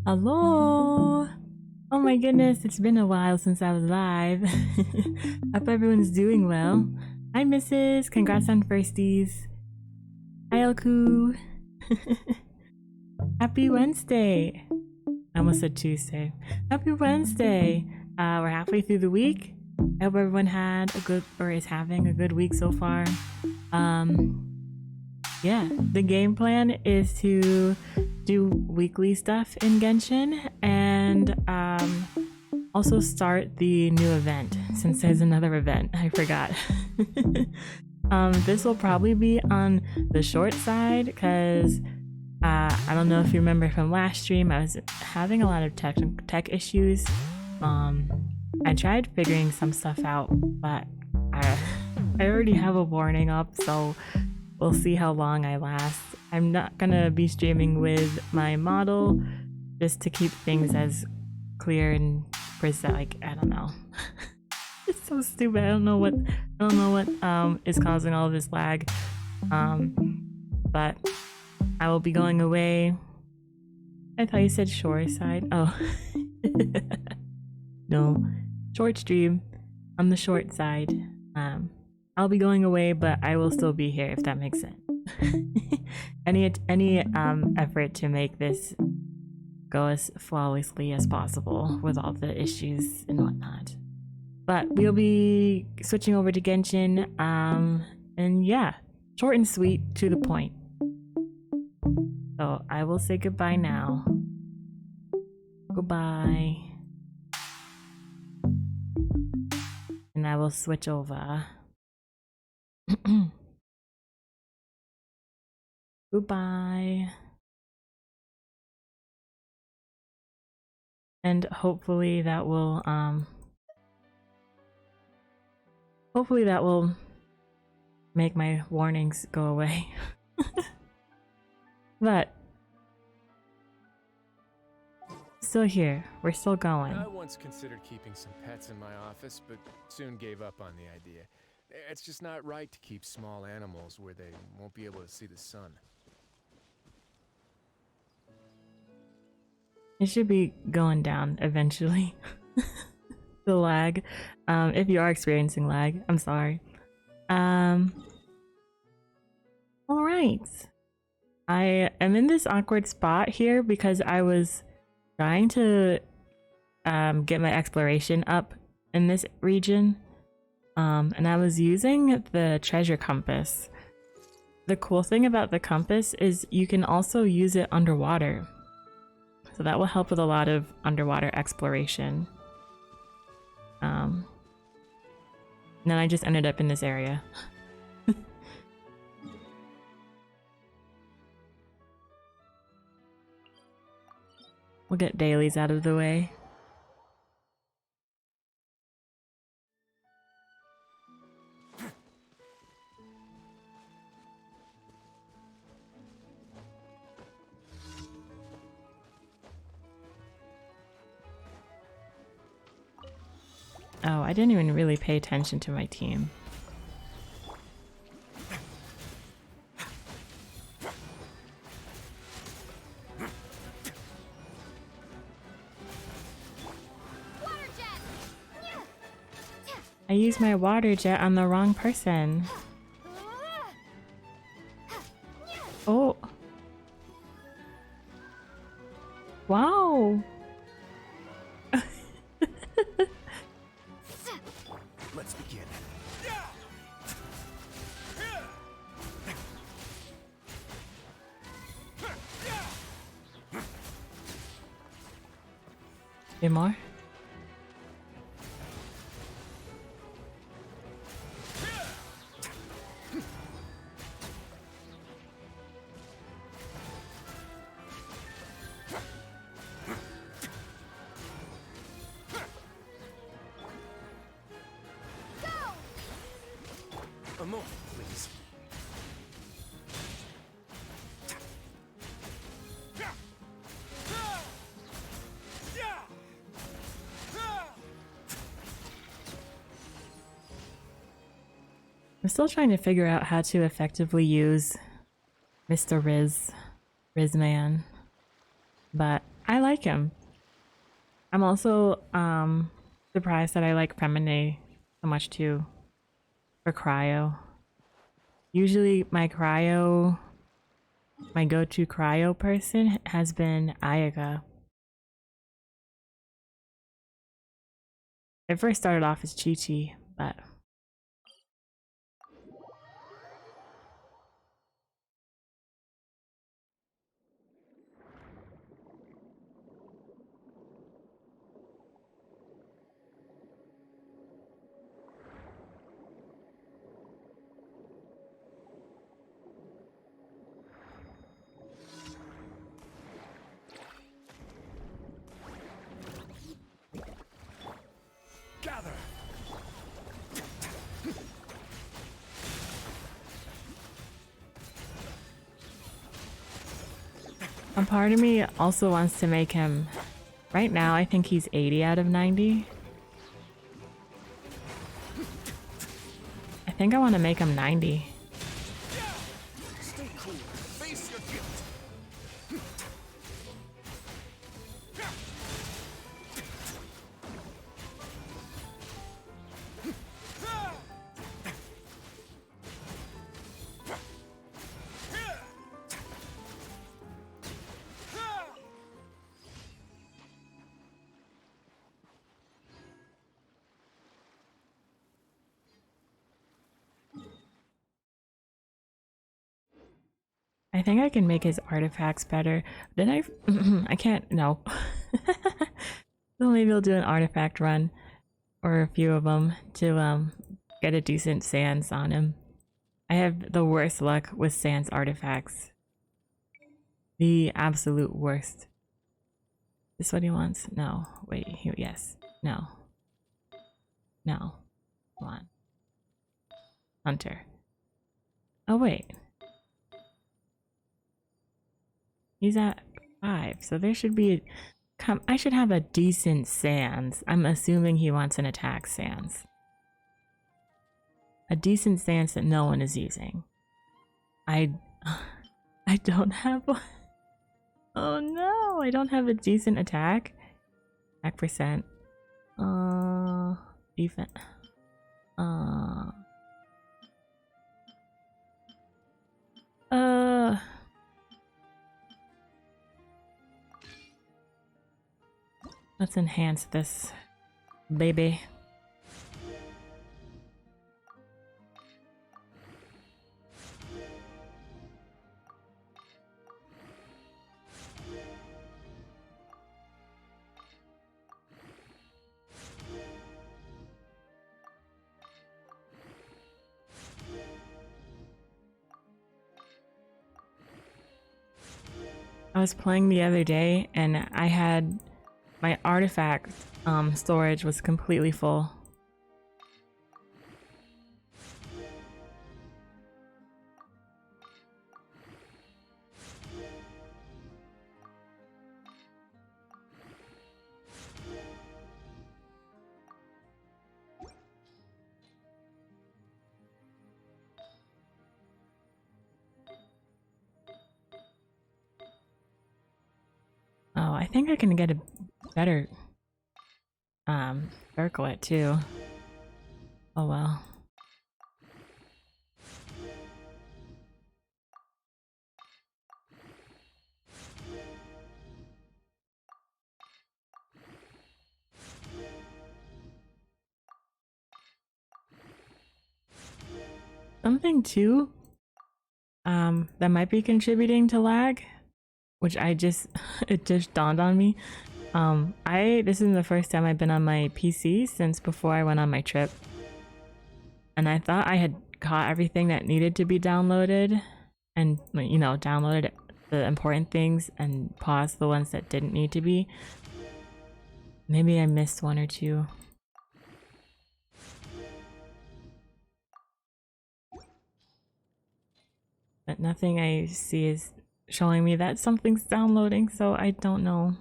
Hello! Oh my goodness, it's been a while since I was live. Hope everyone's doing well. Hi, Mrs. Congrats on firsties. Hi, Elku. Happy Wednesday. I almost said Tuesday. Happy Wednesday. We're halfway through the week. I hope everyone had a good, or is having a good week so far. Yeah, the game plan is to do weekly stuff in Genshin and also start the new event, since there's another event. I forgot. This will probably be on the short side because I don't know if you remember from last stream, I was having a lot of tech issues. I tried figuring some stuff out, but I already have a warning up, so we'll see how long I last. I'm not gonna be streaming with my model just to keep things as clear and precise. Like, I don't know. It's so stupid. I don't know what is causing all this lag. But I will be going away. I thought you said shore side. Oh. No. Short stream on the short side. I'll be going away, but I will still be here if that makes sense. Any effort to make this go as flawlessly as possible with all the issues and whatnot. But we'll be switching over to Genshin, and yeah, short and sweet, to the point. So I will say goodbye now. Goodbye. And I will switch over. Goodbye. And hopefully that will make my warnings go away. But still here. We're still going. I once considered keeping some pets in my office, but soon gave up on the idea. It's just not right to keep small animals where they won't be able to see the sun. It should be going down eventually. The lag. If you are experiencing lag, I'm sorry. Alright. I am in this awkward spot here because I was trying to get my exploration up in this region. And I was using the treasure compass. The cool thing about the compass is you can also use it underwater. So that will help with a lot of underwater exploration. And then I just ended up in this area. We'll get dailies out of the way. Oh, I didn't even really pay attention to my team. I used my water jet on the wrong person. Oh. Wow. Let's begin. Any more? A moment, please. I'm still trying to figure out how to effectively use Mr. Rizman, but I like him. I'm also surprised that I like Femine so much too for cryo. Usually my go-to cryo person has been Ayaka. It first started off as Chi-Chi, but Gather. a part of me also wants to make him, right now I think he's 80 out of 90. I think I want to make him 90. Stay cool. Face your guilt. I think I can make his artifacts better. Did I? I can't. No. So maybe I'll do an artifact run or a few of them to get a decent Sans on him. I have the worst luck with Sans artifacts. The absolute worst. Is this what he wants? No. Wait. Yes. No. No. Come on. Hunter. Oh wait. He's at 5, so there should be... I should have a decent Sans. I'm assuming he wants an attack Sans. A decent Sans that no one is using. I don't have one. Oh no, I don't have a decent attack. Attack percent. Defense. Let's enhance this, baby. I was playing the other day and I had my artifact storage was completely full. think I can get a better circlet too. Oh well. Something too that might be contributing to lag, which I just it just dawned on me. This is the first time I've been on my PC since before I went on my trip. And I thought I had caught everything that needed to be downloaded and, you know, downloaded the important things and paused the ones that didn't need to be. Maybe I missed one or two. But nothing I see is showing me that something's downloading, so I don't know.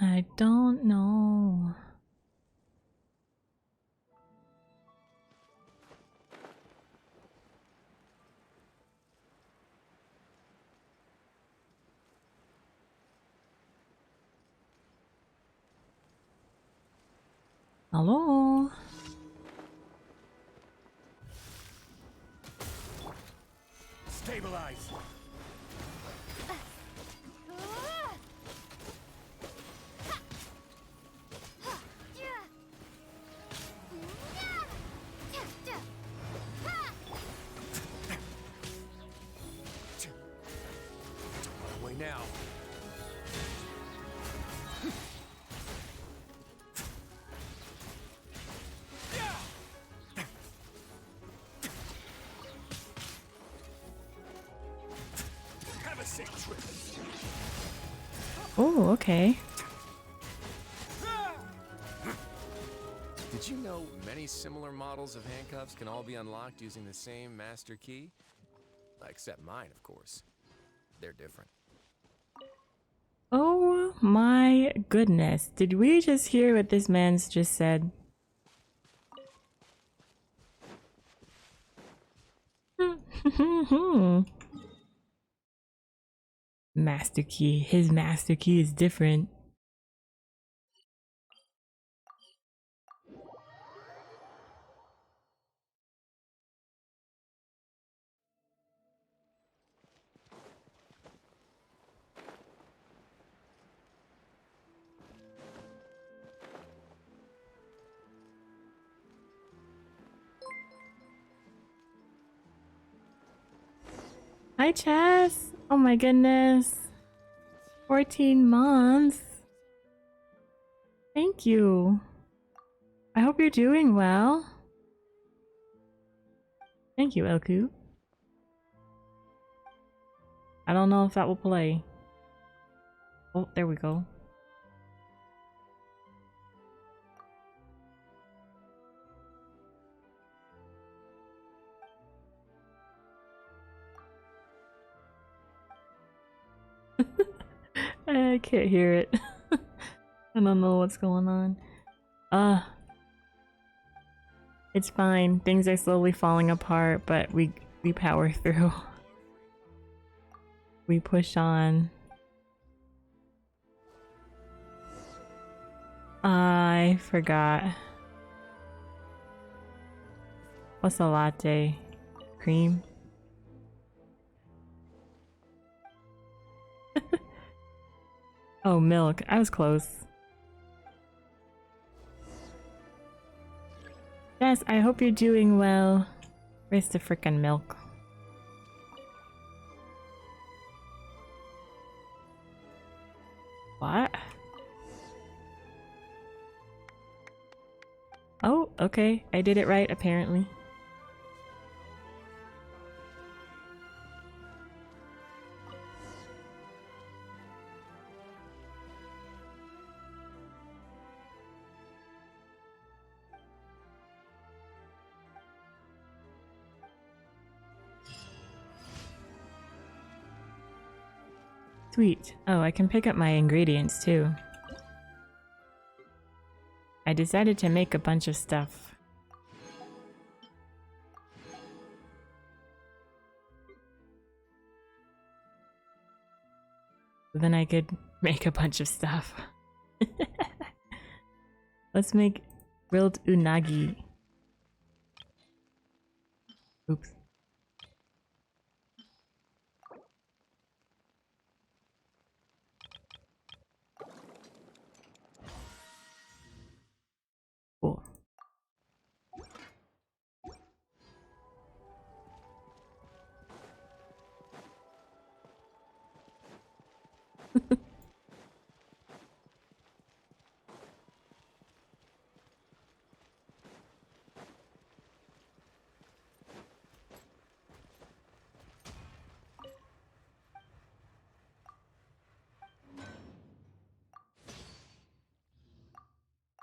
I don't know. Hello? Stabilize. Away now. Have a safe trip. Oh, okay. Did you know many similar models of handcuffs can all be unlocked using the same master key? Except mine, of course. They're different. Oh my goodness. Did we just hear what this man's just said? Master key. His master key is different. Hi, Chess. Oh my goodness. 14 months. Thank you. I hope you're doing well. Thank you, Elku. I don't know if that will play. Oh, there we go. I can't hear it. I don't know what's going on. It's fine. Things are slowly falling apart, but we power through. We push on. I forgot. What's a latte? Cream? Oh, milk. I was close. Yes, I hope you're doing well. Where's the frickin' milk? What? Oh, okay. I did it right, apparently. Sweet. Oh, I can pick up my ingredients too. I decided to make a bunch of stuff. Then I could make a bunch of stuff. Let's make grilled unagi. Oops. Cool.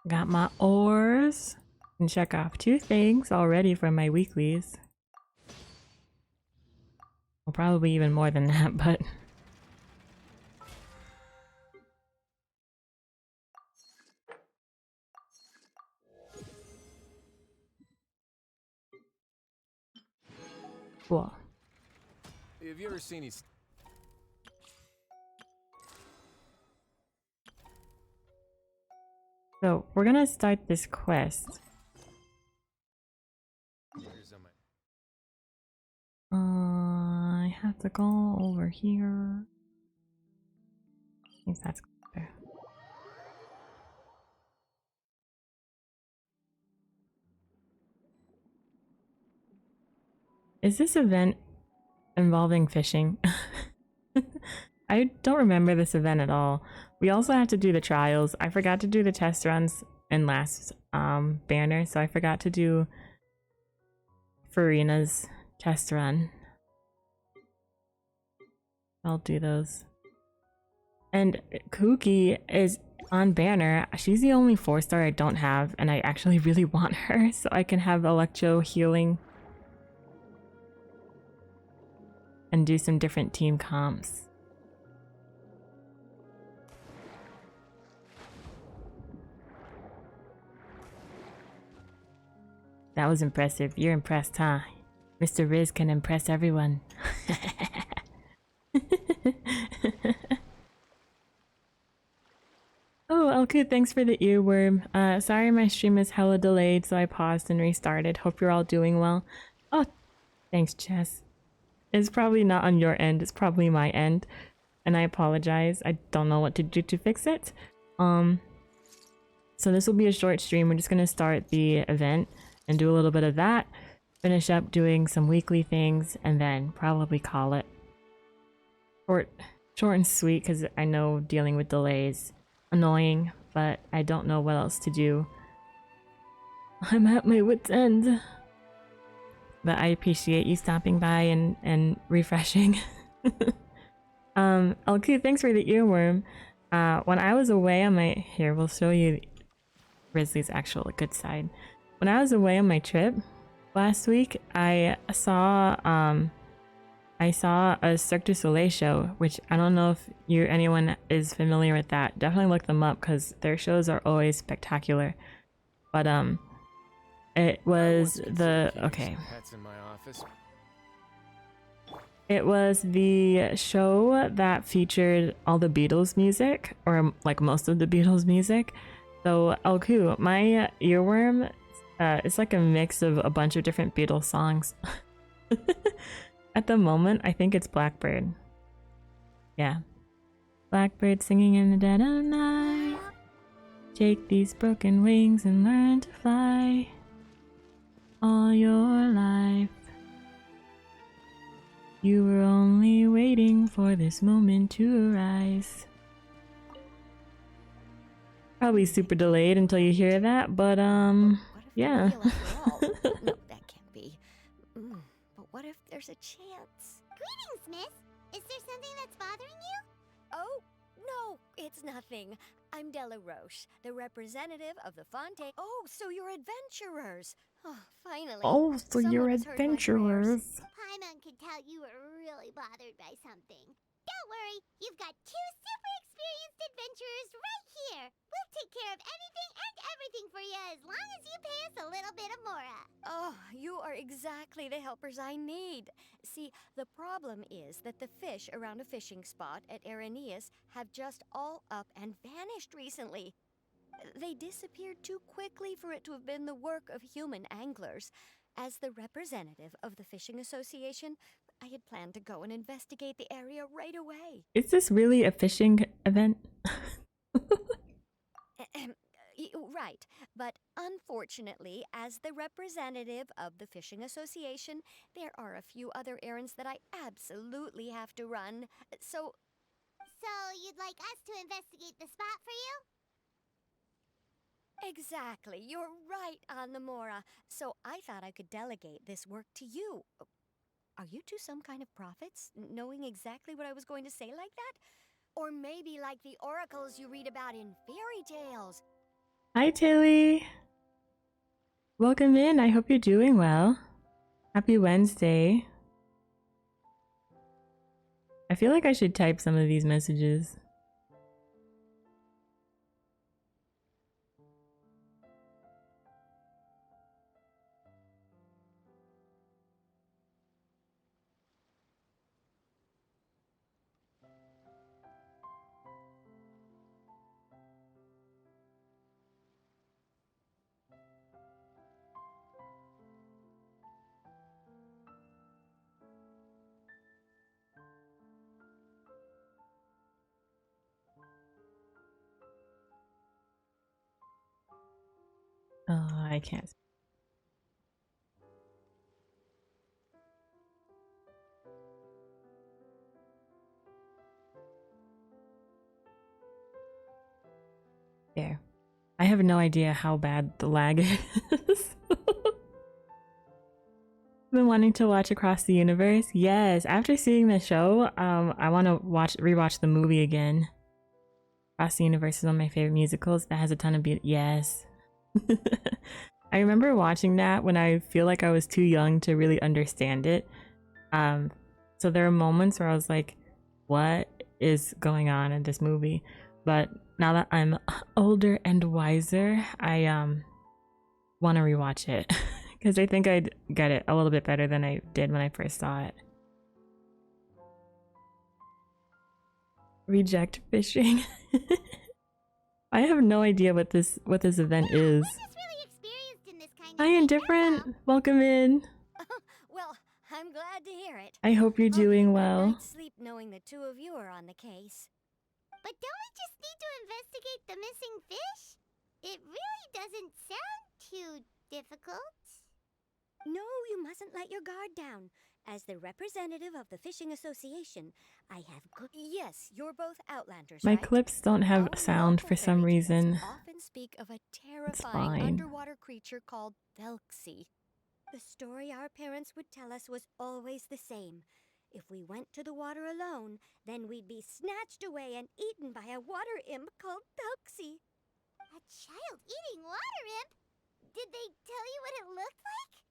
Got my ores. And check off 2 things already for my weeklies. Well, probably even more than that, but... Cool. Have you ever seen these? So, we're gonna start this quest. I have to go over here. I think that's there. Is this event involving fishing? I don't remember this event at all. We also have to do the trials. I forgot to do the test runs in last banner, so I forgot to do Farina's test run. I'll do those. And Kuki is on banner. She's the only 4-star I don't have, and I actually really want her so I can have electro healing and do some different team comps. That was impressive. You're impressed, huh? Mr. Riz can impress everyone. Oh, Elku, thanks for the earworm. Sorry my stream is hella delayed, so I paused and restarted. Hope you're all doing well. Oh, thanks, Chess. It's probably not on your end, it's probably my end. And I apologize. I don't know what to do to fix it. So this will be a short stream. We're just gonna start the event and do a little bit of that. Finish up doing some weekly things, and then probably call it. Short and sweet, because I know dealing with delays annoying, but I don't know what else to do. I'm at my wit's end. But I appreciate you stopping by and refreshing. Elku, thanks for the earworm. When I was away on my... Here, we'll show you Grizzly's actual good side. When I was away on my trip last week, I saw a Cirque du Soleil show, which I don't know if anyone is familiar with that. Definitely look them up because their shows are always spectacular. But it was the It was the show that featured all the Beatles music, or like most of the Beatles music. So Elku, my earworm, it's like a mix of a bunch of different Beatles songs. At the moment, I think it's Blackbird. Yeah. Blackbird singing in the dead of night. Take these broken wings and learn to fly. All your life. You were only waiting for this moment to arise. Probably super delayed until you hear that, but yeah. No, that can't be. But what if there's a chance? Greetings, miss. Is there something that's bothering you? Oh, no, it's nothing. I'm Della Roche, the representative of the Fontaine. Oh, so you're adventurers. Oh, finally. Oh, so you're Someone has heard my prayers. adventurers. Paimon could tell you were really bothered by something. Don't worry, you've got two super experienced adventurers right here. We'll take care of anything and everything for you as long as you pay us a little bit of mora. Oh, you are exactly the helpers I need. See, the problem is that the fish around a fishing spot at Arrhenius have just all up and vanished recently. They disappeared too quickly for it to have been the work of human anglers. As the representative of the Fishing Association, I had planned to go and investigate the area right away. Is this really a fishing event? Right, but unfortunately, as the representative of the Fishing Association, there are a few other errands that I absolutely have to run. So you'd like us to investigate the spot for you? exactly, you're right on the Mora. So I thought I could delegate this work to you. Are you two some kind of prophets, knowing exactly what I was going to say like that? Or maybe like the oracles you read about in fairy tales? Hi, Tilly. Welcome in. I hope you're doing well. Happy Wednesday. I feel like I should type some of these messages. Oh, I can't. There. I have no idea how bad the lag is. I've been wanting to watch Across the Universe. Yes, after seeing the show, I want to rewatch the movie again. Across the Universe is one of my favorite musicals. That has a ton of yes. I remember watching that when I feel like I was too young to really understand it. So there are moments where I was like, what is going on in this movie? But now that I'm older and wiser, I want to rewatch it because I think I'd get it a little bit better than I did when I first saw it. Reject fishing. I have no idea what this event is. We're just really experienced in this kind of Hi, thing, Indifferent. that's all. Welcome in. Well, I'm glad to hear it. I hope you're doing well. I'd sleep knowing the two of you are on the case. But don't we just need to investigate the missing fish? It really doesn't sound too difficult. No, you mustn't let your guard down. As the representative of the Fishing Association, I have yes, you're both Outlanders, My right? clips don't have Our sound local for some fairy tales reason. often speak of a fine. terrifying underwater creature called Thelxie. The story our parents would tell us was always the same. If we went to the water alone, then we'd be snatched away and eaten by a water imp called Thelxie. A child eating water imp? Did they tell you what it looked like?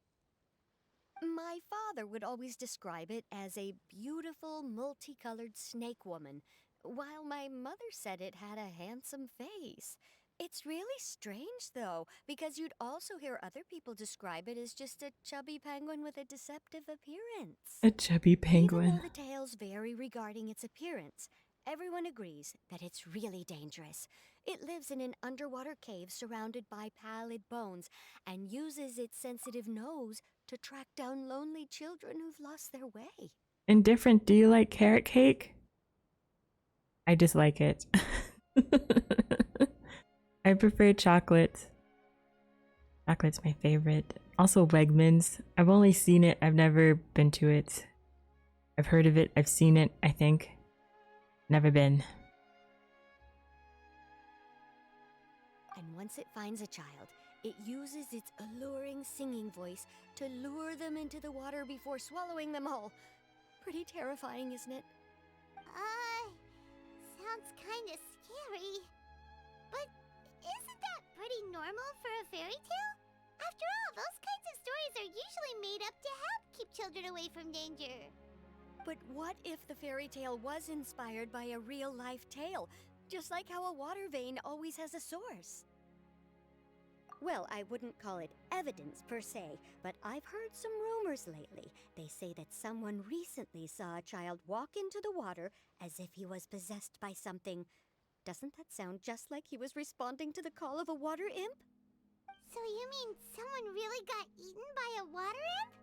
My father would always describe it as a beautiful, multicolored snake woman, while my mother said it had a handsome face. It's really strange, though, because you'd also hear other people describe it as just a chubby penguin with a deceptive appearance. A chubby Even penguin. though the tales vary regarding its appearance, everyone agrees that it's really dangerous. It lives in an underwater cave surrounded by pallid bones and uses its sensitive nose to track down lonely children who've lost their way. Indifferent, do you like carrot cake? I dislike it. I prefer chocolate. Chocolate's my favorite. Also Wegmans. I've only seen it, I've never been to it. I've heard of it, I've seen it, I think. Never been. And once it finds a child, it uses its alluring singing voice to lure them into the water before swallowing them whole. Pretty terrifying, isn't it? Sounds kinda scary. But isn't that pretty normal for a fairy tale? After all, those kinds of stories are usually made up to help keep children away from danger. But what if the fairy tale was inspired by a real-life tale? Just like how a water vein always has a source. Well, I wouldn't call it evidence per se, but I've heard some rumors lately. They say that someone recently saw a child walk into the water as if he was possessed by something. Doesn't that sound just like he was responding to the call of a water imp? So you mean someone really got eaten by a water imp?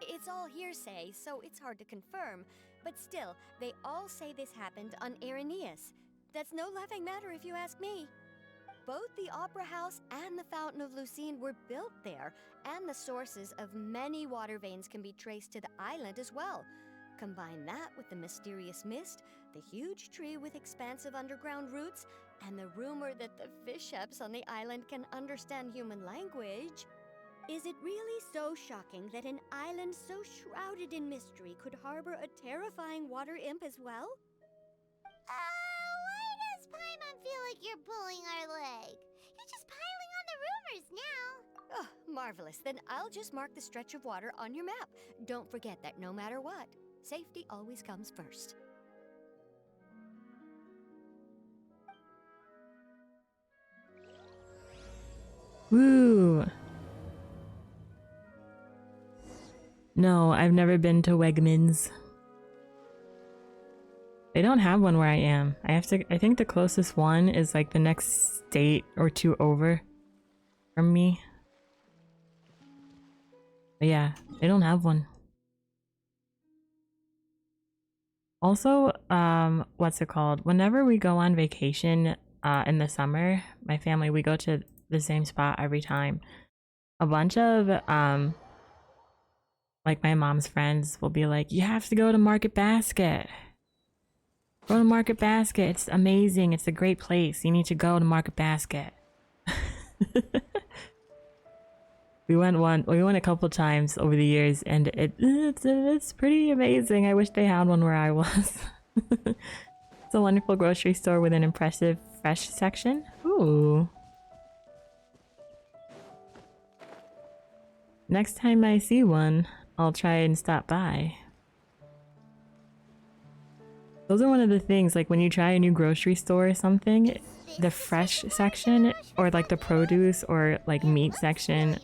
It's all hearsay, so it's hard to confirm. But still, they all say this happened on Araneus. That's no laughing matter if you ask me. Both the Opera House and the Fountain of Lucine were built there, and the sources of many water veins can be traced to the island as well. Combine that with the mysterious mist, the huge tree with expansive underground roots, and the rumor that the fish apes on the island can understand human language. Is it really so shocking that an island so shrouded in mystery could harbor a terrifying water imp as well? Why does Paimon feel like you're pulling our leg? You're just piling on the rumors now. Oh, marvelous. Then I'll just mark the stretch of water on your map. Don't forget that no matter what, safety always comes first. Woo! No, I've never been to Wegmans. They don't have one where I am. I think the closest one is like the next state or two over from me. But yeah, they don't have one. Also, what's it called? Whenever we go on vacation in the summer, my family, we go to the same spot every time. A bunch of like my mom's friends will be like, you have to go to Market Basket. Go to Market Basket. It's amazing. It's a great place. You need to go to Market Basket. We went a couple times over the years, and it's pretty amazing. I wish they had one where I was. It's a wonderful grocery store with an impressive fresh section. Ooh. Next time I see one, I'll try and stop by. Those are one of the things, like when you try a new grocery store or something, the fresh section or like the produce or like meat section,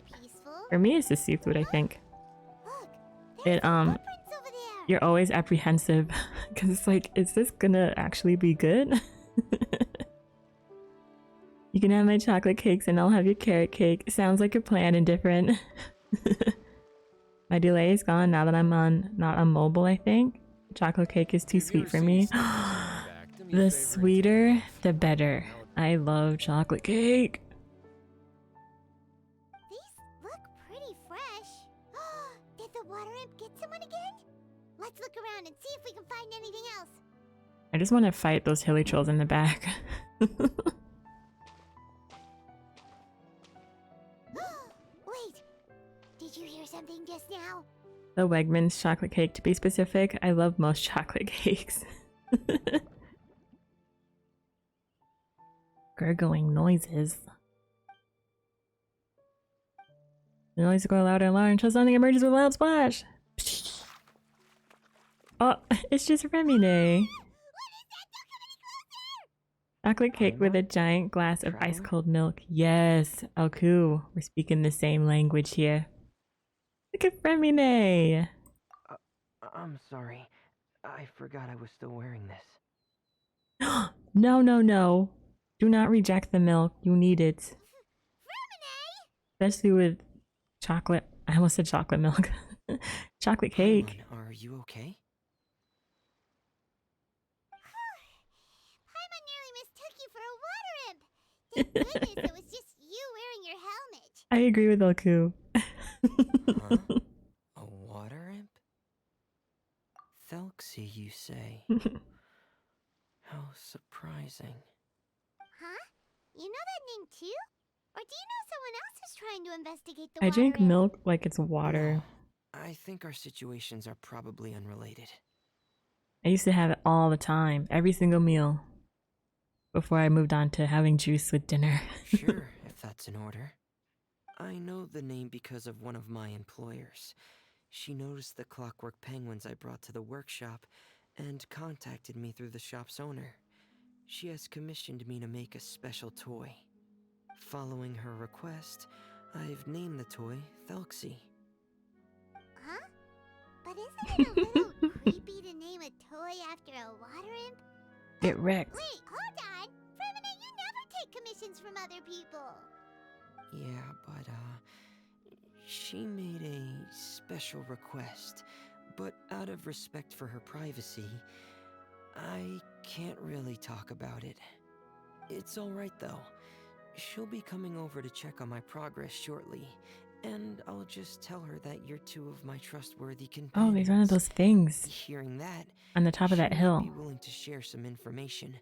for me it's the seafood, I think. You're always apprehensive because it's like, is this gonna actually be good? You can have my chocolate cakes and I'll have your carrot cake. Sounds like a plan and different. My delay is gone now that I'm not on mobile, I think. Chocolate cake is too sweet for me. The sweeter, the better. I love chocolate cake. These look pretty fresh. Did the water imp get someone again? Let's look around and see if we can find anything else. I just want to fight those hilly trolls in the back. Wait, did you hear something just now? The Wegmans chocolate cake, to be specific. I love most chocolate cakes. Gurgling noises. The noise going louder and louder until something emerges with a loud splash. Oh, it's just Remine. Chocolate cake with a giant glass of ice cold milk. Yes, Elku. We're speaking the same language here. Look at Remine. I'm sorry. I forgot I was still wearing this. No, no, no. Do not reject the milk. You need it. Especially with chocolate. I almost said chocolate milk. Chocolate cake. Are you okay? Paimon nearly mistook you for a water imp. Thank goodness it was just you wearing your helmet. I agree with Elku. Huh? A water imp? Thelxie, you say? How surprising. Huh? You know that name too? Or do you know someone else who's trying to investigate the I water drink imp? milk like it's water. I think our situations are probably unrelated. I used to have it all the time, every single meal. Before I moved on to having juice with dinner. Sure, if that's in order. I know the name because of one of my employers. She noticed the clockwork penguins I brought to the workshop and contacted me through the shop's owner. She has commissioned me to make a special toy. Following her request, I've named the toy Thelxie. Huh? But isn't it a little creepy to name a toy after a water imp? Get wrecked. Wait, hold on! Fremina, you never take commissions from other people! Yeah, but, she made a special request, but out of respect for her privacy, I can't really talk about it. It's alright though. She'll be coming over to check on my progress shortly, and I'll just tell her that you're two of my trustworthy companions. Oh, there's one of those things Hearing that, on the top of that she hill. might be willing to share some information,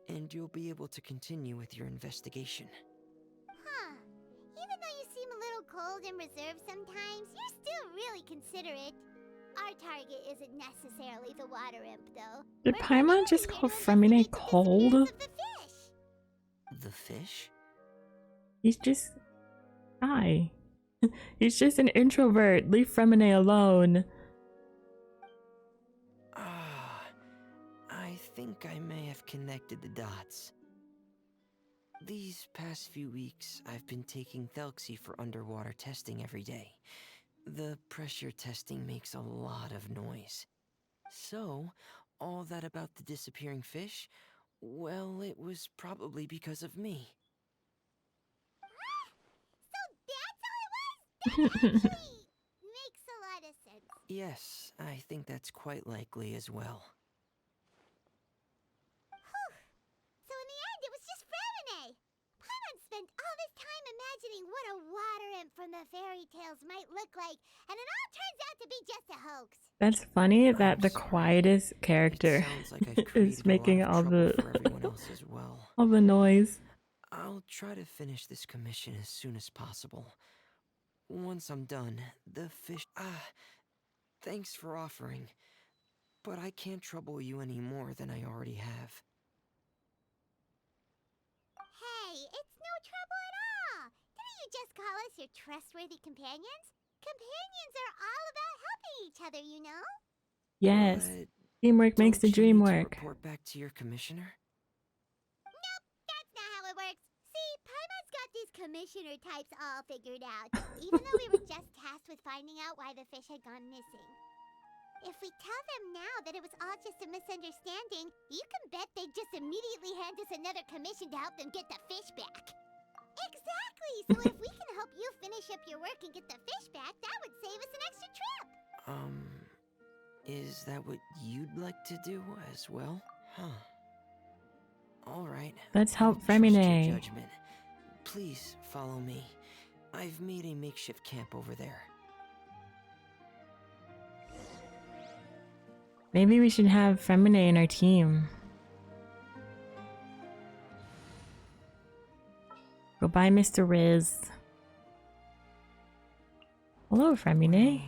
and you'll be able to continue with your investigation. Huh. Even though you seem a little cold and reserved sometimes, you're still really considerate. Our target isn't necessarily the water imp, though. Did We're Paimon primarily just here call to Fremine investigate the cold? disappearance of the fish. The fish? He's just... Hi. He's just an introvert. Leave Fremine alone. I think I may have connected the dots. These past few weeks, I've been taking Thelxie for underwater testing every day. The pressure testing makes a lot of noise. So, all that about the disappearing fish? Well, it was probably because of me. So that's how it was? That actually makes a lot of sense. Yes, I think that's quite likely as well. So in the end, it was just Fremine. Paimon spent all this time imagining what a water imp from the fairy tales might look like, and it all turns out to be just a hoax. That's funny that the sorry. quietest character It sounds like I've is created making a lot all of trouble the for everyone else as well. all the noise. I'll try to finish this commission as soon as possible. Once I'm done, the fish... thanks for offering. But I can't trouble you any more than I already have. Hey, it's no trouble at all. Didn't you just call us your trustworthy companions? Companions are all about helping each other, you know? Yes. But Teamwork makes the don't you dream need to work. report back to your commissioner? Nope, that's not how it works. See, Paimon's got these commissioner types all figured out, even though we were just tasked with finding out why the fish had gone missing. If we tell them now that it was all just a misunderstanding, you can bet they'd just immediately hand us another commission to help them get the fish back. Exactly! So if we can help you finish up your work and get the fish back, that would save us an extra trip. Is that what you'd like to do as well? Huh. Alright. Let's help I'll trust your Fremine. judgment. Please follow me. I've made a makeshift camp over there. Maybe we should have Fremine in our team. Goodbye, Mr. Riz. Hello, Fremine.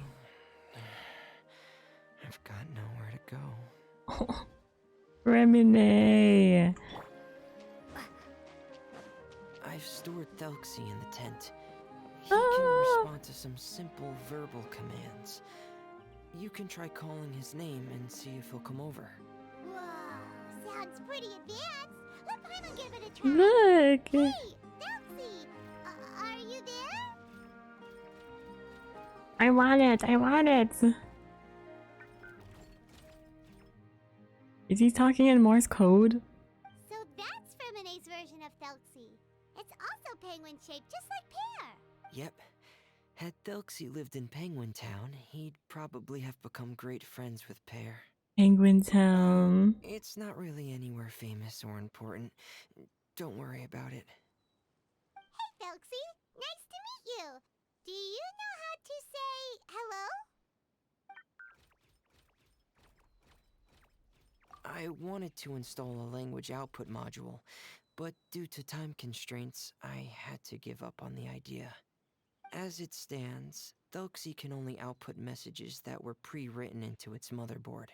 I've got nowhere to go. Fremine. I've stored Thelxie in the tent. He Ah. can respond to some simple verbal commands. You can try calling his name and see if he'll come over. Whoa, sounds pretty advanced. Let Paimon give it a try. Look. Hey, Thelxie, are you there? I want it. I want it. Is he talking in Morse code? So that's Fremine's version of Thelxie. It's also penguin-shaped, just like Pear. Yep. Had Thelxie lived in Penguin Town, he'd probably have become great friends with Pear. Penguin Town. It's not really anywhere famous or important. Don't worry about it. Hey, Thelxie, nice to meet you. Do you know how to say hello? I wanted to install a language output module, but due to time constraints, I had to give up on the idea. As it stands, Thelxie can only output messages that were pre-written into its motherboard.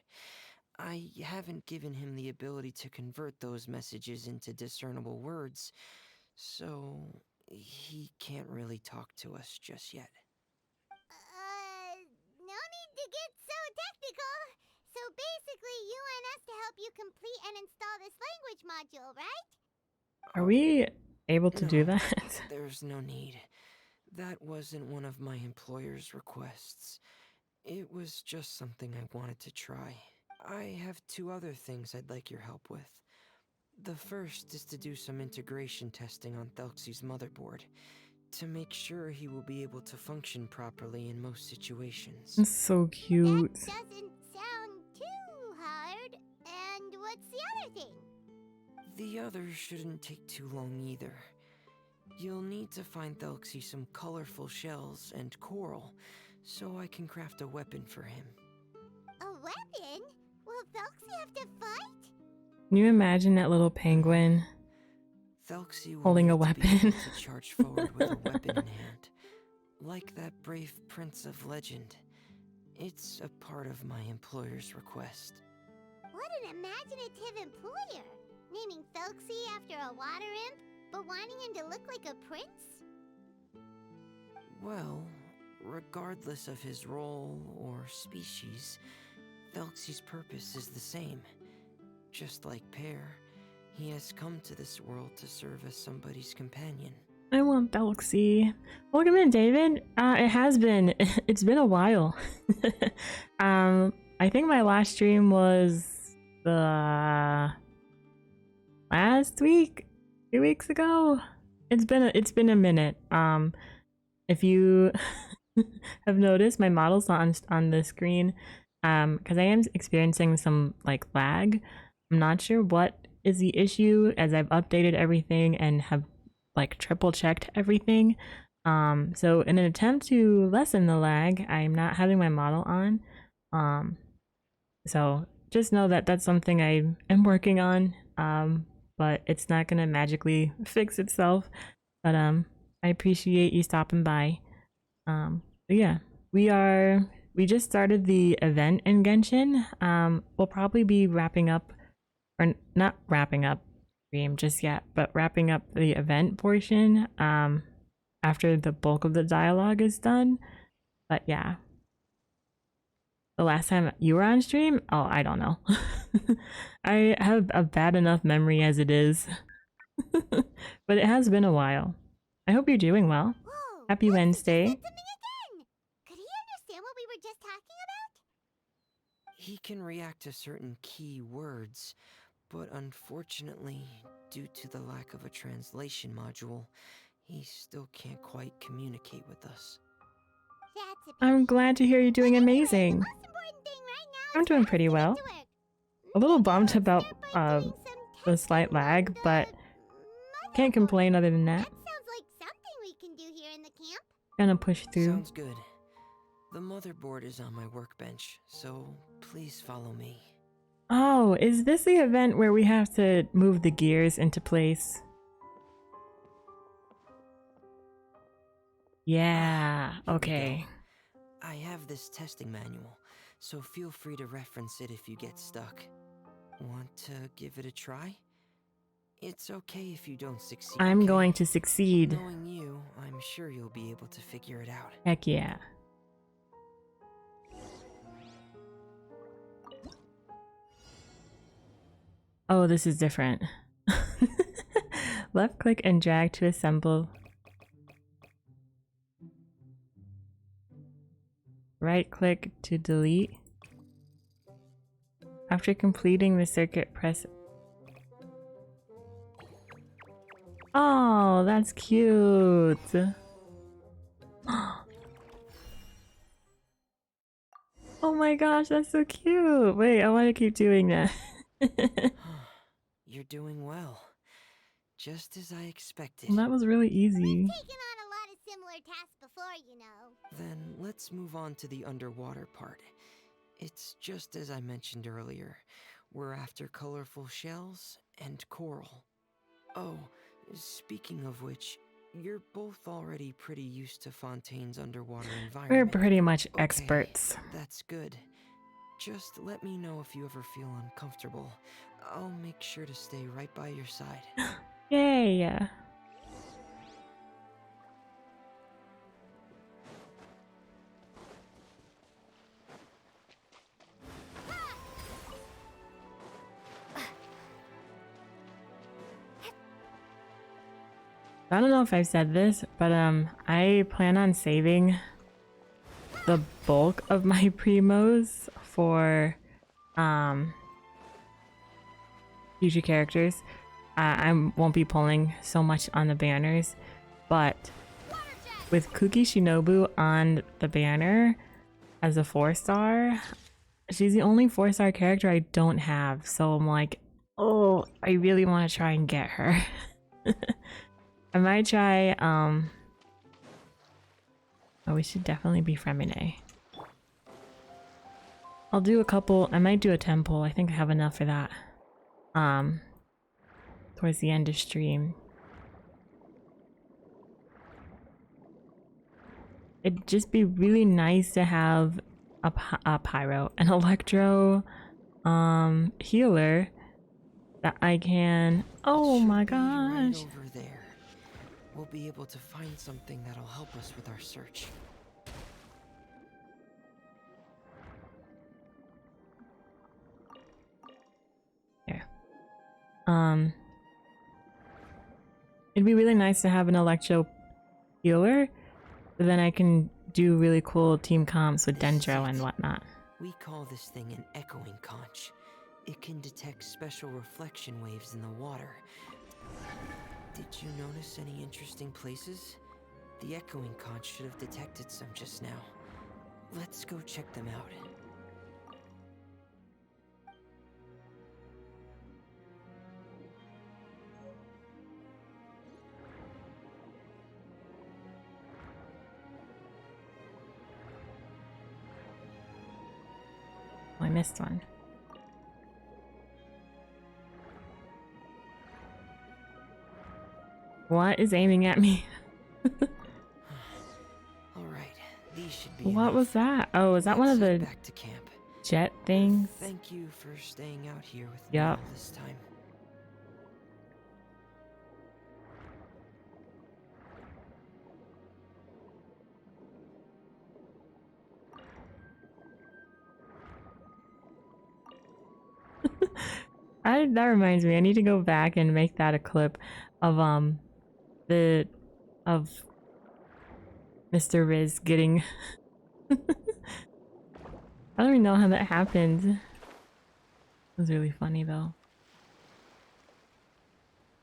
I haven't given him the ability to convert those messages into discernible words, so he can't really talk to us just yet. No need to get so technical. So basically, you want us to help you complete and install this language module, right? Are we able to do No, that? there's no need. That wasn't one of my employer's requests. It was just something I wanted to try. I have 2 other things I'd like your help with. The first is to do some integration testing on Thelxie's motherboard, to make sure he will be able to function properly in most situations. It's so That cute. doesn't sound too hard. And what's the other thing? The other shouldn't take too long either. You'll need to find Thelxie some colorful shells and coral, so I can craft a weapon for him. A weapon? Will Thelxie have to fight? Can you imagine that little penguin? Thelxie will Holding a need to be able weapon. to charge forward with a weapon in hand, like that brave prince of legend. It's a part of my employer's request. What an imaginative employer! Naming Thelxie after a water imp, but wanting him to look like a prince? Well, regardless of his role or species, Thelxie's purpose is the same. Just like Pear, he has come to this world to serve as somebody's companion. I want Galaxy. Welcome in, David. It has been. It's been a while. I think my last stream was the last week, 2 weeks ago. It's been a minute. If you have noticed, my model's not on the screen. Because I am experiencing some like lag. I'm not sure what is the issue, as I've updated everything and have like triple checked everything. So in an attempt to lessen the lag, I'm not having my model on. So just know that that's something I am working on. But it's not gonna magically fix itself. But I appreciate you stopping by. But yeah, we just started the event in Genshin. We'll probably be wrapping up, or not wrapping up stream just yet, but wrapping up the event portion after the bulk of the dialogue is done. But yeah, the last time you were on stream, oh, I don't know. I have a bad enough memory as it is. But it has been a while. I hope you're doing well. Whoa! Happy Thelxie Wednesday. just said something again! Could he understand what we were just talking about? He can react to certain key words, but unfortunately, due to the lack of a translation module, he still can't quite communicate with us. That's a I'm glad to hear you're doing But anyway, amazing. The most important thing right now I'm is doing for us pretty to get well. to work. A little Maybe bummed let's about start by doing some the slight testing lag, on the but can't motherboard. complain other than that. That sounds like something we can do here in the camp. Gonna push through. Sounds good. The motherboard is on my workbench, so please follow me. Oh, is this the event where we have to move the gears into place? Yeah, Here we okay. go. I have this testing manual, so feel free to reference it if you get stuck. Want to give it a try? It's okay if you don't succeed. I'm okay? going to succeed. Knowing you, I'm sure you'll be able to figure it out. Heck yeah. Oh, this is different. Left click and drag to assemble. Right click to delete. After completing the circuit, press. Oh, that's cute. Oh my gosh, that's so cute. Wait, I want to keep doing that. You're doing well. Just as I expected. That was really easy. Taken on a lot of similar tasks before, you know. Then let's move on to the underwater part. It's just as I mentioned earlier. We're after colorful shells and coral. Oh, speaking of which, you're both already pretty used to Fontaine's underwater We're environment. pretty much Okay, experts. That's good. Just let me know if you ever feel uncomfortable. I'll make sure to stay right by your side. Yay! I don't know if I've said this, but I plan on saving the bulk of my primos for future characters. I won't be pulling so much on the banners, but with Kuki Shinobu on the banner as a 4-star, she's the only 4-star character I don't have, so I'm like, oh, I really want to try and get her. I might try, oh, we should definitely be Femine. I'll do a couple, I might do a temple, I think I have enough for that. Towards the end of stream. It'd just be really nice to have a pyro, an electro, healer that I can, oh my gosh. Right over there. We'll be able to find something that'll help us with our search. There. It'd be really nice to have an electro healer, so then I can do really cool team comps with Dendro and whatnot. We call this thing an echoing conch. It can detect special reflection waves in the water. Did you notice any interesting places? The echoing conch should have detected some just now. Let's go check them out. Oh, I missed one. What is aiming at me? Alright, these should be What enough. was that? Oh, is that one of Let's head the back to camp. jet things? Thank you for staying out here with me Yup. all this time. That reminds me, I need to go back and make that a clip of Mr. Riz getting I don't even know how that happened. It was really funny though.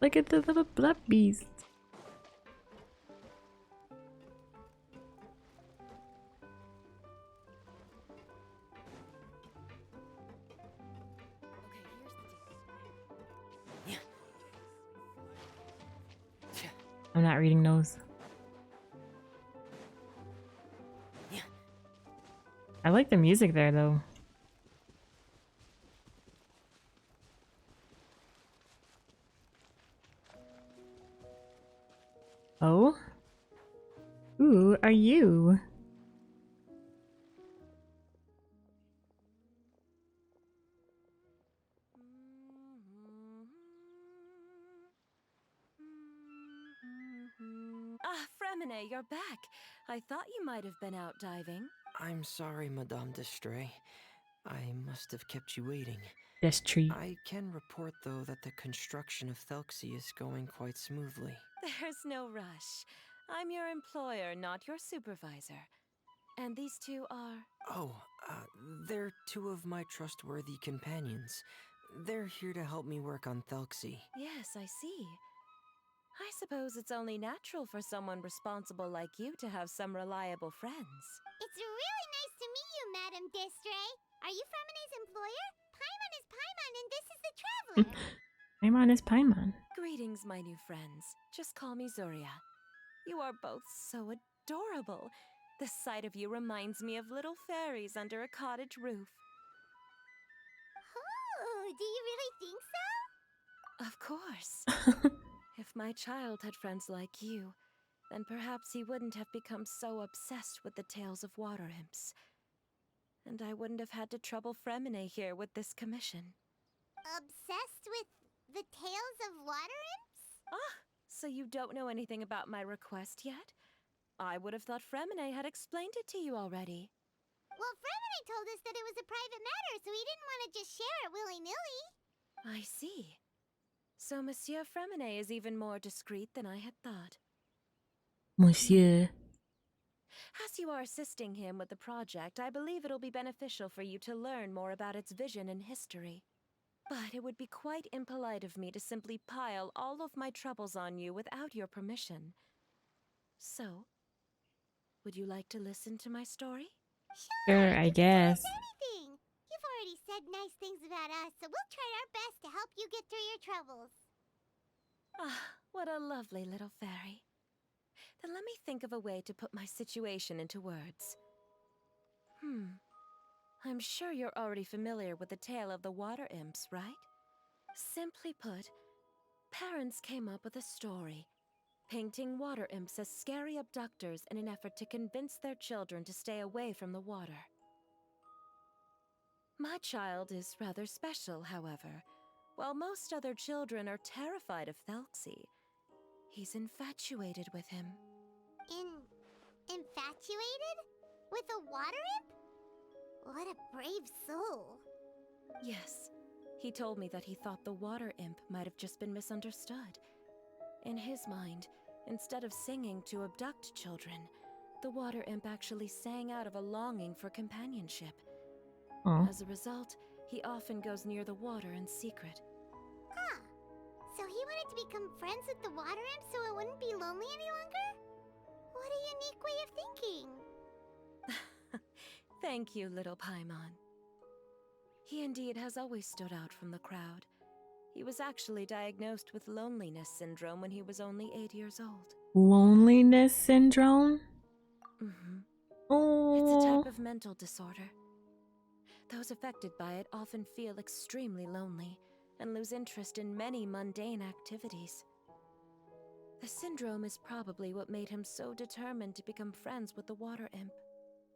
Look at the little blood beast. I'm not reading those. I like the music there though. Oh? Who are you? Ah, Fremine, you're back. I thought you might have been out diving. I'm sorry, Madame d'Estray. I must have kept you waiting. This tree. I can report, though, that the construction of Thelxie is going quite smoothly. There's no rush. I'm your employer, not your supervisor. And these two are... Oh, they're two of my trustworthy companions. They're here to help me work on Thelxie. Yes, I see. I suppose it's only natural for someone responsible like you to have some reliable friends. It's really nice to meet you, Madame d'Estray. Are you Femine's employer? Paimon is Paimon, and this is the Traveler. Paimon is Paimon. Greetings, my new friends. Just call me Zuria. You are both so adorable. The sight of you reminds me of little fairies under a cottage roof. Oh, do you really think so? Of course. If my child had friends like you, then perhaps he wouldn't have become so obsessed with the tales of water imps. And I wouldn't have had to trouble Fremine here with this commission. Obsessed with the tales of water imps? Ah, so you don't know anything about my request yet? I would have thought Fremine had explained it to you already. Well, Fremine told us that it was a private matter, so he didn't want to just share it willy-nilly. I see. So Monsieur Fremine is even more discreet than I had thought. Monsieur. As you are assisting him with the project, I believe it'll be beneficial for you to learn more about its vision and history. But it would be quite impolite of me to simply pile all of my troubles on you without your permission. So, would you like to listen to my story? Sure, I You can tell us guess. anything. You've already said nice things about us, so we'll try our best to help you get through your troubles. Ah, what a lovely little fairy. Then let me think of a way to put my situation into words. I'm sure you're already familiar with the tale of the water imps, right? Simply put, parents came up with a story, painting water imps as scary abductors in an effort to convince their children to stay away from the water. My child is rather special, however. While most other children are terrified of Thelxie, he's infatuated with him. Infatuated? With a water imp? What a brave soul. Yes, he told me that he thought the water imp might have just been misunderstood. In his mind, instead of singing to abduct children, the water imp actually sang out of a longing for companionship. Oh. As a result, he often goes near the water in secret. Huh. So he wanted to become friends with the water imp so it wouldn't be lonely any longer? What a unique way of thinking. Thank you, little Paimon. He indeed has always stood out from the crowd. He was actually diagnosed with loneliness syndrome when he was only 8 years old. Loneliness syndrome? Mm-hmm. Oh. It's a type of mental disorder. Those affected by it often feel extremely lonely and lose interest in many mundane activities. The syndrome is probably what made him so determined to become friends with the water imp.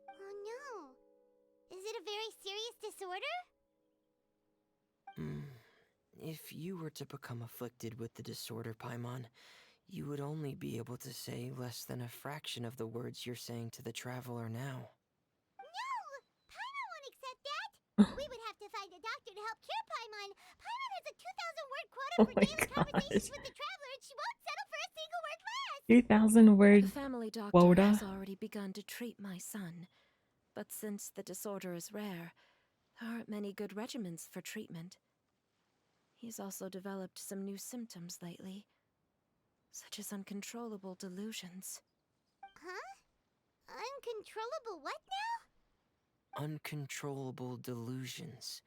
Oh no. Is it a very serious disorder? If you were to become afflicted with the disorder, Paimon, you would only be able to say less than a fraction of the words you're saying to the traveler now. No! Paimon won't accept that! We would have to find a doctor to help cure Paimon. Paimon has a 2,000-word quota Oh for my daily conversations gosh. with the traveler, and she won't settle for a single word less! 2,000 word The family doctor quota. has already begun to treat my son, but since the disorder is rare, there aren't many good regimens for treatment. He's also developed some new symptoms lately, such as uncontrollable delusions. Huh? Uncontrollable what now? Uncontrollable delusions.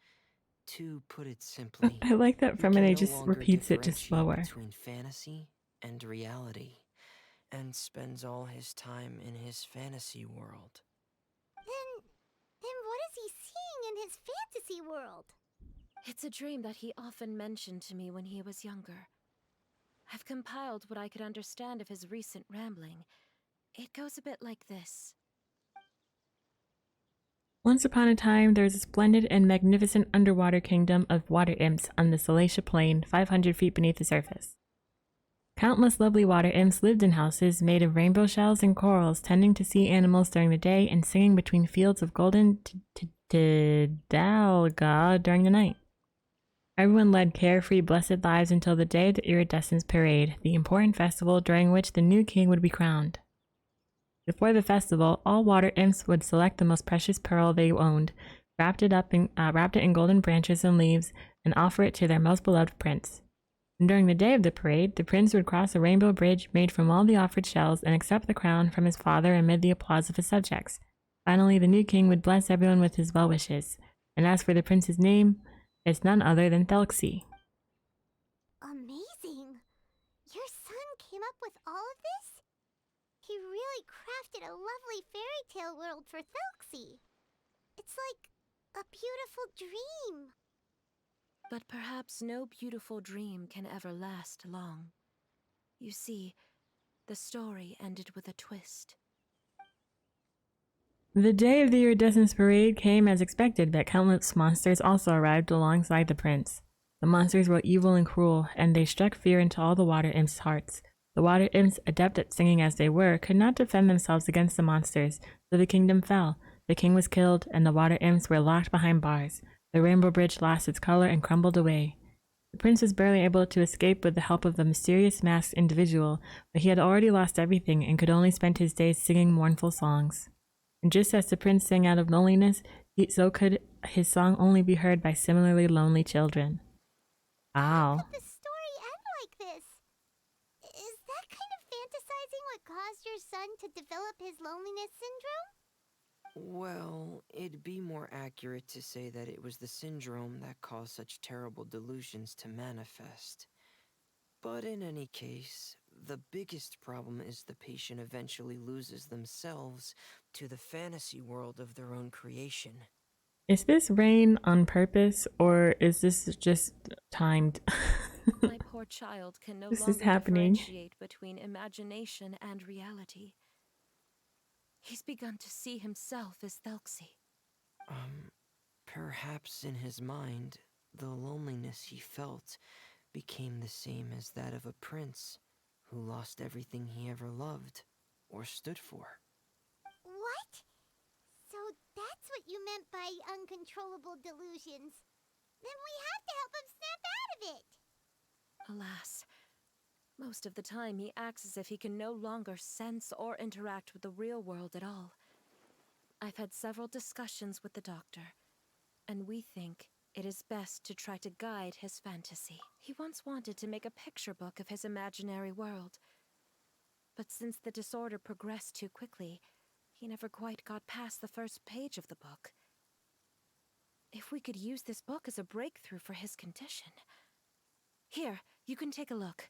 To put it simply, I like that he can Femine no just longer repeats it just differentiate slower. between fantasy and reality, and spends all his time in his fantasy world. Then what is he seeing in his fantasy world? It's a dream that he often mentioned to me when he was younger. I've compiled what I could understand of his recent rambling. It goes a bit like this. Once upon a time, there was a splendid and magnificent underwater kingdom of water imps on the Salacia Plain, 500 feet beneath the surface. Countless lovely water imps lived in houses made of rainbow shells and corals, tending to sea animals during the day and singing between fields of golden dalga during the night. Everyone led carefree, blessed lives until the day of the Iridescence Parade, the important festival during which the new king would be crowned. Before the festival, all water imps would select the most precious pearl they owned, wrapped it in golden branches and leaves, and offer it to their most beloved prince. And during the day of the parade, the prince would cross a rainbow bridge made from all the offered shells and accept the crown from his father amid the applause of his subjects. Finally, the new king would bless everyone with his well wishes. And as for the prince's name, it's none other than Thelxie. Amazing! Your son came up with all of this? He really crafted a lovely fairy tale world for Thelxie. It's like a beautiful dream. But perhaps no beautiful dream can ever last long. You see, the story ended with a twist. The day of the Iridescence Parade came as expected, but countless monsters also arrived alongside the prince. The monsters were evil and cruel, and they struck fear into all the water imps' hearts. The water imps, adept at singing as they were, could not defend themselves against the monsters, so the kingdom fell. The king was killed, and the water imps were locked behind bars. The rainbow bridge lost its color and crumbled away. The prince was barely able to escape with the help of the mysterious masked individual, but he had already lost everything and could only spend his days singing mournful songs. And just as the prince sang out of loneliness, so could his song only be heard by similarly lonely children. How Wow. could the story end like this? Is that kind of fantasizing what caused your son to develop his loneliness syndrome? Well, it'd be more accurate to say that it was the syndrome that caused such terrible delusions to manifest. But in any case, the biggest problem is the patient eventually loses themselves to the fantasy world of their own creation. Is this rain on purpose or is this just timed? My poor child can no This is longer happening. differentiate between imagination and reality. He's begun to see himself as Thelxie. Perhaps in his mind, the loneliness he felt became the same as that of a prince who lost everything he ever loved or stood for. What? So that's what you meant by uncontrollable delusions. Then we have to help him snap out of it. Alas, most of the time he acts as if he can no longer sense or interact with the real world at all. I've had several discussions with the doctor, and we think it is best to try to guide his fantasy. He once wanted to make a picture book of his imaginary world, but since the disorder progressed too quickly, he never quite got past the first page of the book. If we could use this book as a breakthrough for his condition. Here, you can take a look.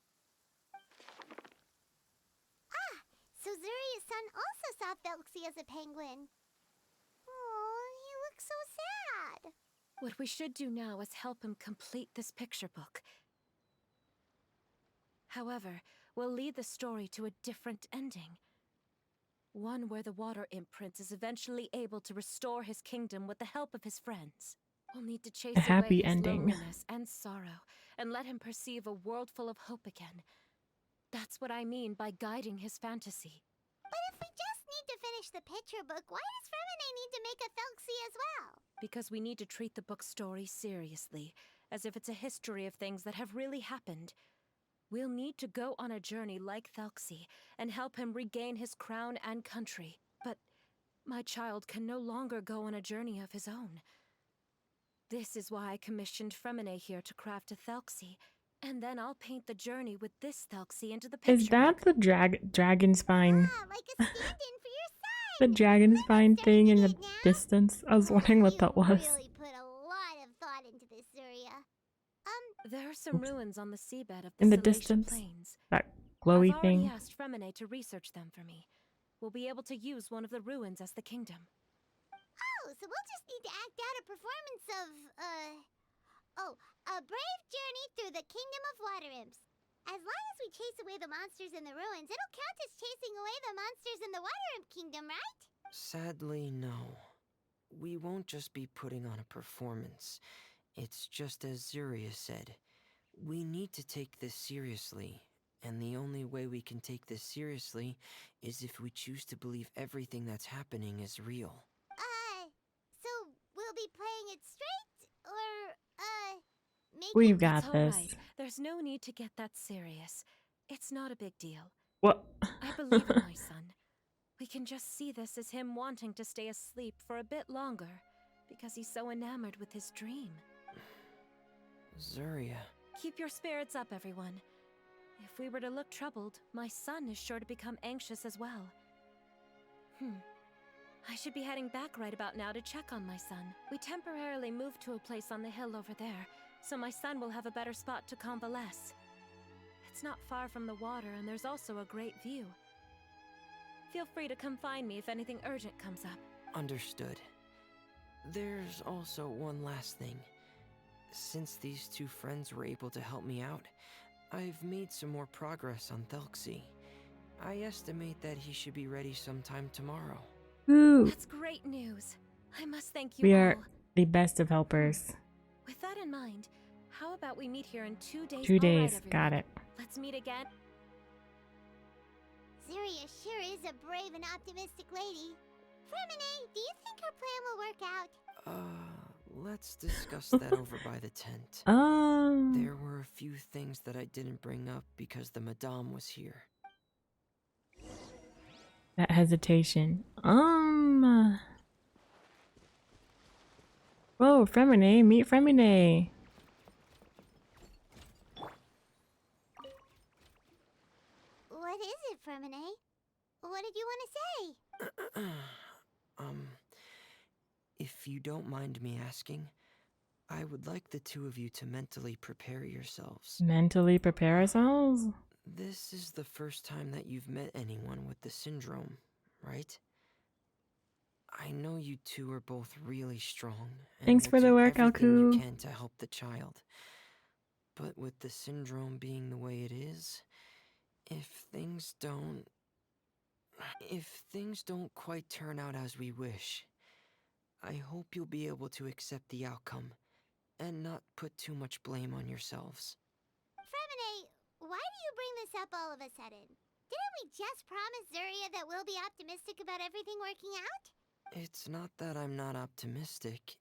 Ah, so Zuria's son also saw Thelxie as a penguin. Oh, he looks so sad. What we should do now is help him complete this picture book. However, we'll lead the story to a different ending. One where the water imprint is eventually able to restore his kingdom with the help of his friends. We'll need to chase A away happy his ending. loneliness and sorrow, and let him perceive a world full of hope again. That's what I mean by guiding his fantasy. But if we just need to finish the picture book, why does Fremine need to make a Thelxie as well? Because we need to treat the book's story seriously, as if it's a history of things that have really happened. We'll need to go on a journey like Thelxie and help him regain his crown and country. But my child can no longer go on a journey of his own. This is why I commissioned Fremine here to craft a Thelxie, and then I'll paint the journey with this Thelxie into the picture Is that book. the dragon spine? Ah, like a stand-in for your son. The dragon spine thing in the Starting to get it now? distance? I was wondering what that was. You really put a lot of thought into this, Zuria. There are some ruins on the seabed of the In the Salacia distance? Plains. That I've glowy already thing? asked Fremine to research them for me. We'll be able to use one of the ruins as the kingdom. Oh, so we'll just need to act out a performance of, a brave journey through the kingdom of water imps. As long as we chase away the monsters in the ruins, it'll count as chasing away the monsters in the water imp kingdom, right? Sadly, no. We won't just be putting on a performance. It's just as Zuria said. We need to take this seriously, and the only way we can take this seriously is if we choose to believe everything that's happening is real. So we'll be playing it straight, or, make We've it... got It's all this. right. There's no need to get that serious. It's not a big deal. What? I believe in my son. We can just see this as him wanting to stay asleep for a bit longer, because he's so enamored with his dream. Zuria. Keep your spirits up, everyone. If we were to look troubled, my son is sure to become anxious as well. I should be heading back right about now to check on my son. We temporarily moved to a place on the hill over there, so my son will have a better spot to convalesce. It's not far from the water, and there's also a great view. Feel free to come find me if anything urgent comes up. Understood. There's also one last thing. Since these two friends were able to help me out, I've made some more progress on Thelxie. I estimate that he should be ready sometime tomorrow. Woo! That's great news. I must thank you We all. are the best of helpers. With that in mind, how about we meet here in 2 days? 2 All right, days. everyone. Got it. Let's meet again. Zuria sure is a brave and optimistic lady. Fremine, do you think her plan will work out? Let's discuss that over by the tent. Oh, There were a few things that I didn't bring up because the Madame was here. that hesitation. Whoa, Fremine, meet Fremine. What is it, Fermine? What did you want to say? If you don't mind me asking, I would like the two of you to mentally prepare yourselves. Mentally prepare ourselves? This is the first time that you've met anyone with the syndrome, right? I know you two are both really strong and Thanks will for the do work, everything you Alku. can to help the child. But with the syndrome being the way it is, if things don't quite turn out as we wish, I hope you'll be able to accept the outcome and not put too much blame on yourselves. Fermine, why do you bring this up all of a sudden? Didn't we just promise Zuria that we'll be optimistic about everything working out? It's not that I'm not optimistic.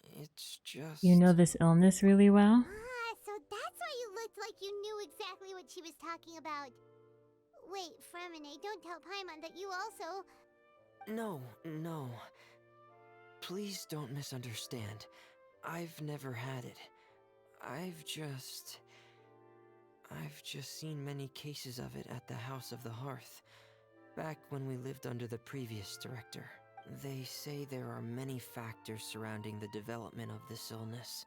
It's just... You know this illness really well? Ah, so that's why you looked like you knew exactly what she was talking about. Wait, Fremine, don't tell Paimon that you also... No. Please don't misunderstand. I've never had it. I've just seen many cases of it at the House of the Hearth, back when we lived under the previous director. They say there are many factors surrounding the development of this illness.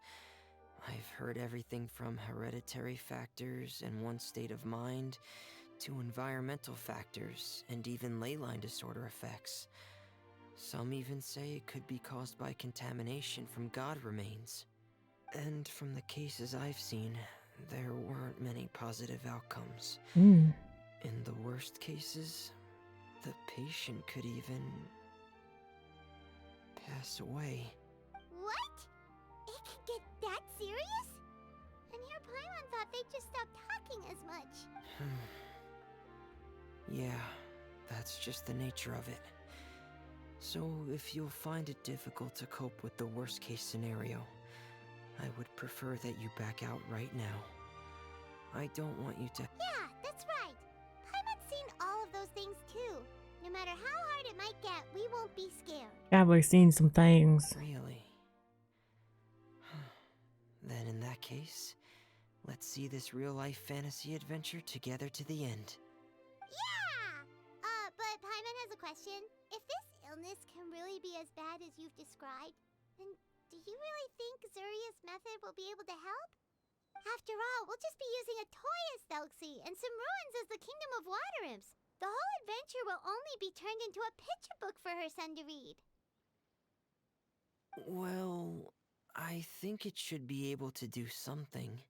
I've heard everything from hereditary factors and one's state of mind, to environmental factors, and even ley line disorder effects. Some even say it could be caused by contamination from god remains. And from the cases I've seen, there weren't many positive outcomes. Mm. In the worst cases, the patient could even pass away. What? It could get that serious? And here Paimon thought they'd just stop talking as much. Yeah, that's just the nature of it. So if you'll find it difficult to cope with the worst case scenario, I would prefer that you back out right now. I don't want you to... Yeah, that's right. Paimon's seen all of those things too. No matter how hard it might get, we won't be scared. Gabler's seen some things. Really? Then in that case, let's see this real-life fantasy adventure together to the end. Yeah! But Paimon has a question. If this illness can really be as bad as you've described, then do you really think Zuria's method will be able to help? After all, we'll just be using a toy as Thelxie and some ruins as the Kingdom of Water Imps. The whole adventure will only be turned into a picture book for her son to read. Well, I think it should be able to do something.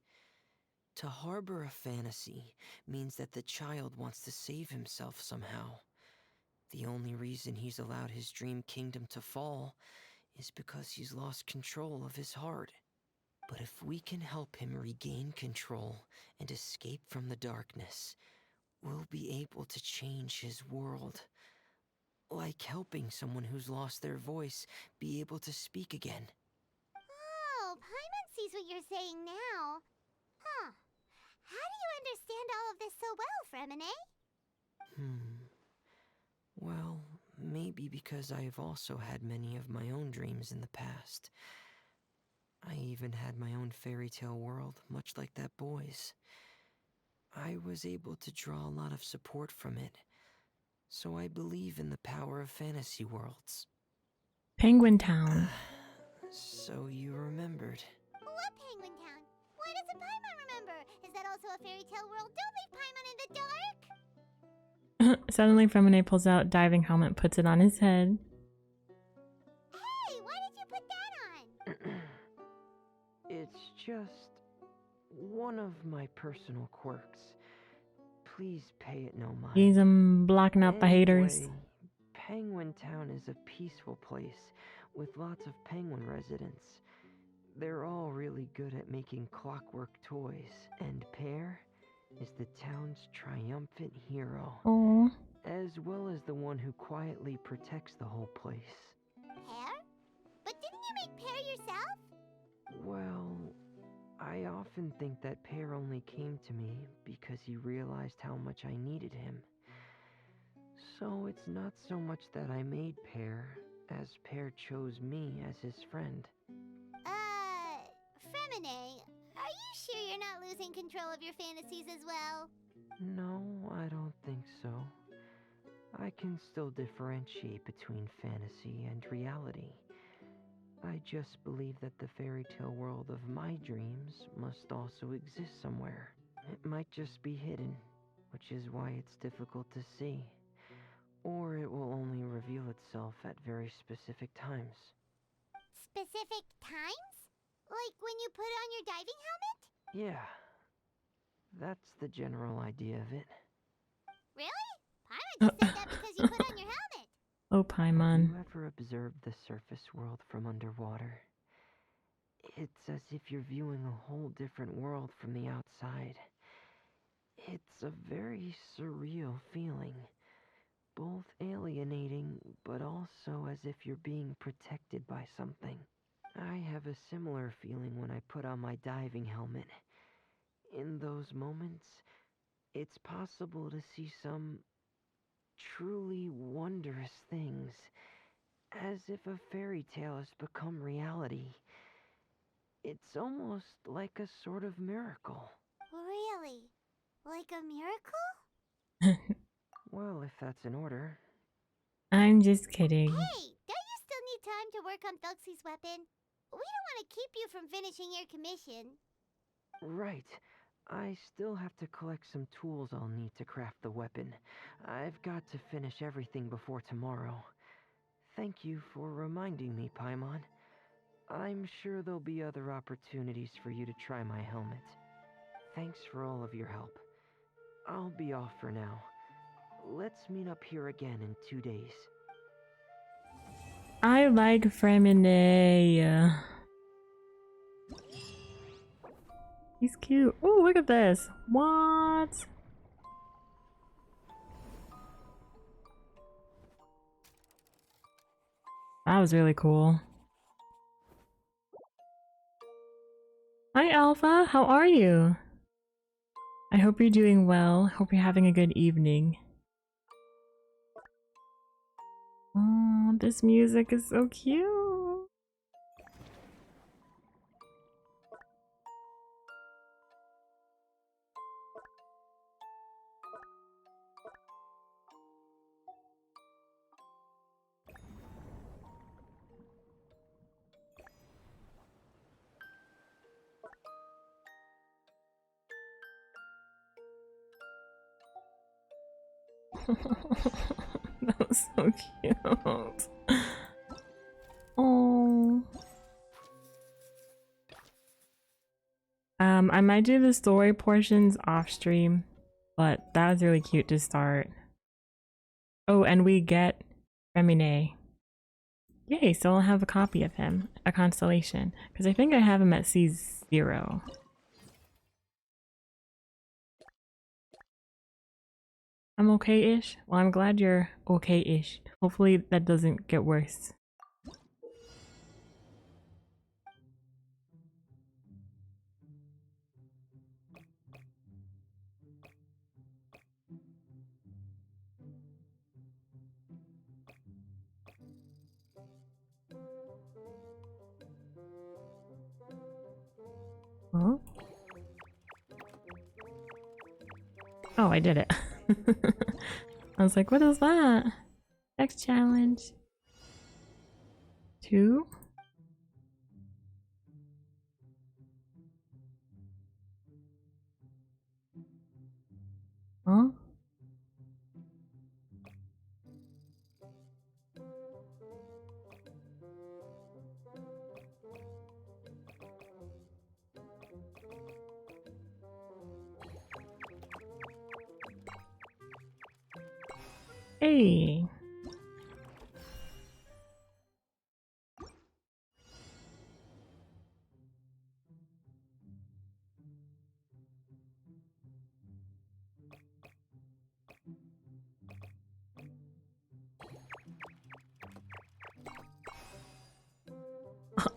To harbor a fantasy means that the child wants to save himself somehow. The only reason he's allowed his dream kingdom to fall is because he's lost control of his heart. But if we can help him regain control and escape from the darkness, we'll be able to change his world. Like helping someone who's lost their voice be able to speak again. Oh, Paimon sees what you're saying now. Huh. How do you understand all of this so well, Fremine? Well, maybe because I've also had many of my own dreams in the past. I even had my own fairy tale world, much like that boy's. I was able to draw a lot of support from it, so I believe in the power of fantasy worlds. Penguin Town. So you remembered. What Penguin Town? Why doesn't Paimon remember? Is that also a fairy tale world? Don't leave Paimon in the dark! Suddenly, Fremine pulls out diving helmet, puts it on his head. Hey, why did you put that on? It's just one of my personal quirks. Please pay it no mind. He's blocking out the haters. Anyway, Penguin Town is a peaceful place with lots of penguin residents. They're all really good at making clockwork toys, and Pear is the town's triumphant hero, Oh, as well as the one who quietly protects the whole place. Pear? But didn't you make Pear yourself? Well, I often think that Pear only came to me because he realized how much I needed him. So it's not so much that I made Pear, as Pear chose me as his friend. Femine, are you sure you're not losing control of your fantasies as well? No, I don't think so. I can still differentiate between fantasy and reality. I just believe that the fairy tale world of my dreams must also exist somewhere. It might just be hidden, which is why it's difficult to see. Or it will only reveal itself at very specific times. Specific times? Like when you put on your diving helmet? Yeah, that's the general idea of it. Really? Paimon just said that because you put on your helmet. Oh, Have Paimon. you ever observed the surface world from underwater? It's as if you're viewing a whole different world from the outside. It's a very surreal feeling. Both alienating, but also as if you're being protected by something. I have a similar feeling when I put on my diving helmet. In those moments, it's possible to see some truly wondrous things, as if a fairy tale has become reality. It's almost like a sort of miracle. Really? Like a miracle? Well, if that's in order. I'm just kidding. Hey, don't you still need time to work on Thuxie's weapon? We don't want to keep you from finishing your commission. Right. I still have to collect some tools I'll need to craft the weapon. I've got to finish everything before tomorrow. Thank you for reminding me, Paimon. I'm sure there'll be other opportunities for you to try my helmet. Thanks for all of your help. I'll be off for now. Let's meet up here again in 2 days. I like Fremine. He's cute. Oh, look at this. What? That was really cool. Hi, Alpha. How are you? I hope you're doing well. Hope you're having a good evening. Oh, this music is so cute. That was so cute. Oh. I might do the story portions off stream, but that was really cute to start. Oh, and we get Remine. Yay, so I'll have a copy of him, a constellation, because I think I have him at C0. I'm okay-ish? Well, I'm glad you're okay-ish. Hopefully that doesn't get worse. Huh? Oh, I did it. I was like, what is that? Next challenge. 2? Huh? Hey.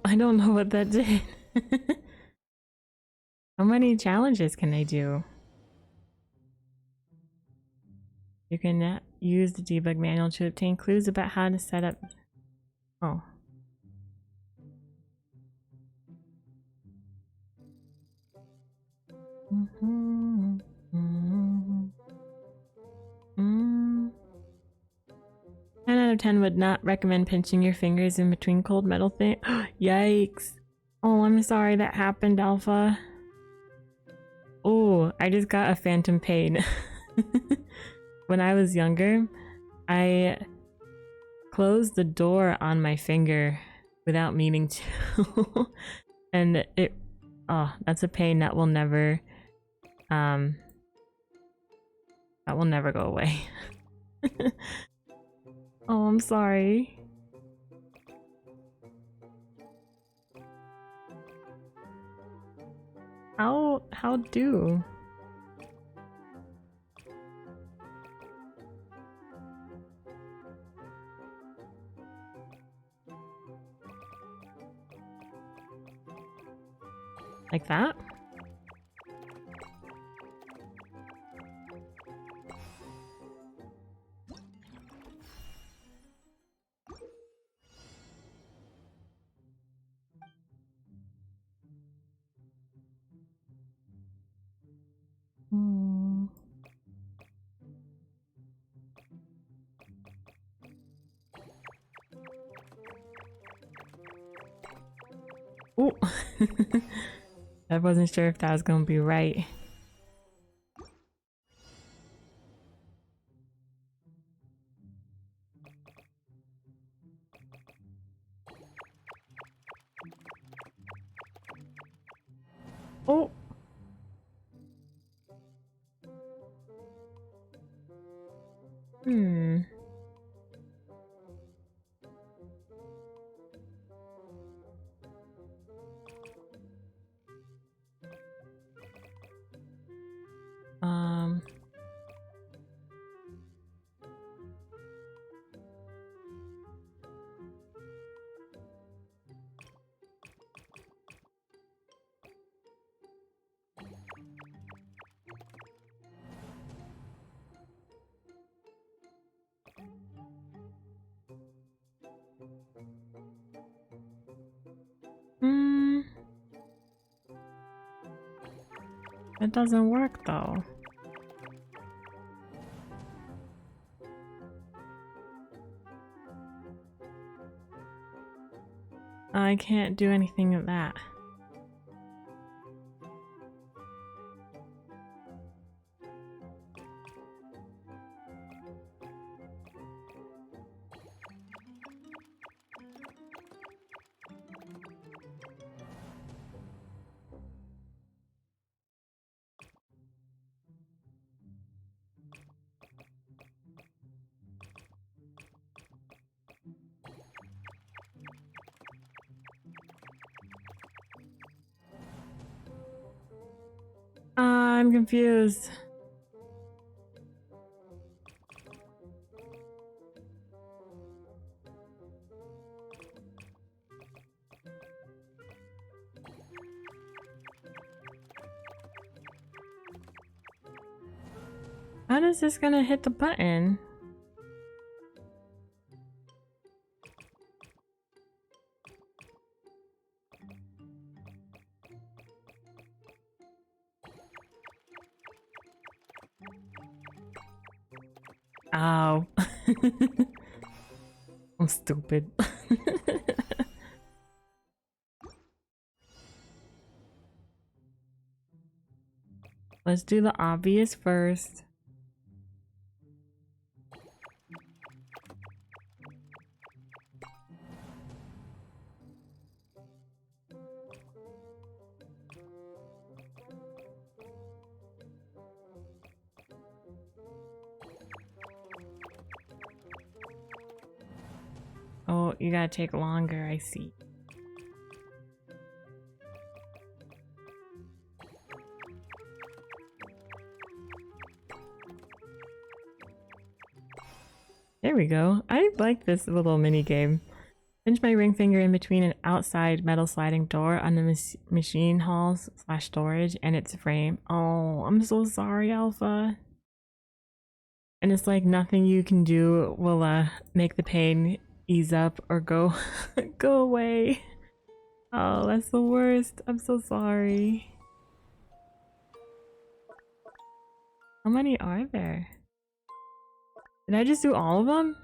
I don't know what that did. How many challenges can I do? You can use the debug manual to obtain clues about how to set up. Oh. Mm-hmm. Mm-hmm. Mm. 10 out of 10 would not recommend pinching your fingers in between cold metal things. Yikes. Oh, I'm sorry that happened, Alpha. Oh, I just got a phantom pain. When I was younger, I closed the door on my finger without meaning to. And it, oh, that's a pain that will never go away. Oh, I'm sorry. How do? Like that? Hmm. Ooh. I wasn't sure if that was gonna be right. Oh. Hmm. Um. Hmm. It doesn't work though. I can't do anything of that. I'm confused. How is this gonna hit the button? Ow. I'm stupid. Let's do the obvious first. Oh, you gotta take longer, I see. There we go. I like this little mini game. Pinch my ring finger in between an outside metal sliding door on the machine halls / storage and its frame. Oh, I'm so sorry, Alpha. And it's like nothing you can do will make the pain ease up or go go away. Oh, that's the worst. I'm so sorry. How many are there? Did I just do all of them?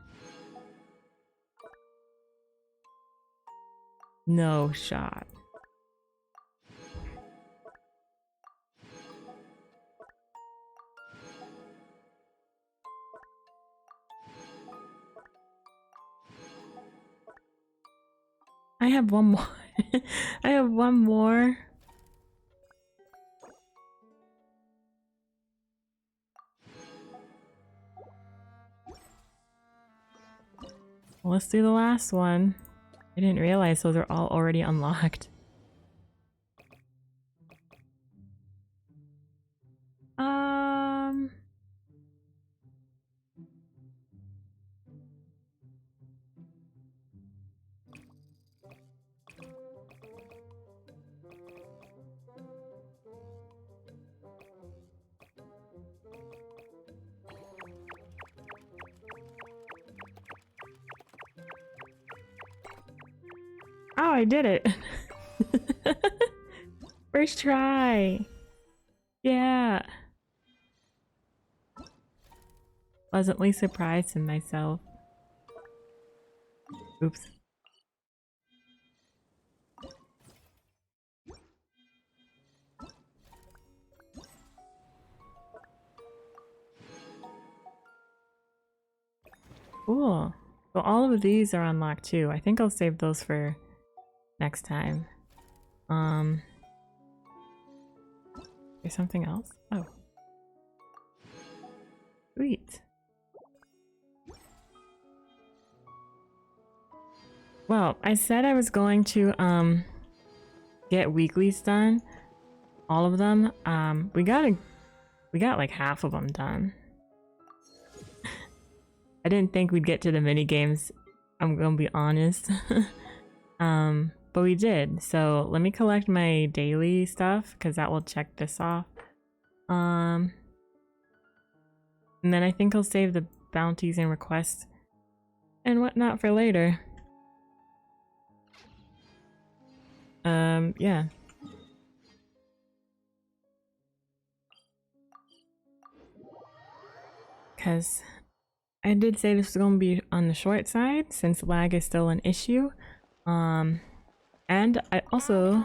No shot. I have one more. I have one more. Well, let's do the last one. I didn't realize those are all already unlocked. Oh, I did it. First try. Yeah. Pleasantly surprised in myself. Oops. Cool. So all of these are unlocked too. I think I'll save those for next time. There's something else? Oh. Sweet. Well, I said I was going to get weeklies done. All of them. We got like half of them done. I didn't think we'd get to the mini games. I'm gonna be honest. But we did. So let me collect my daily stuff because that will check this off. And then I think I'll save the bounties and requests and whatnot for later. Yeah. Because I did say this was going to be on the short side since lag is still an issue. And I also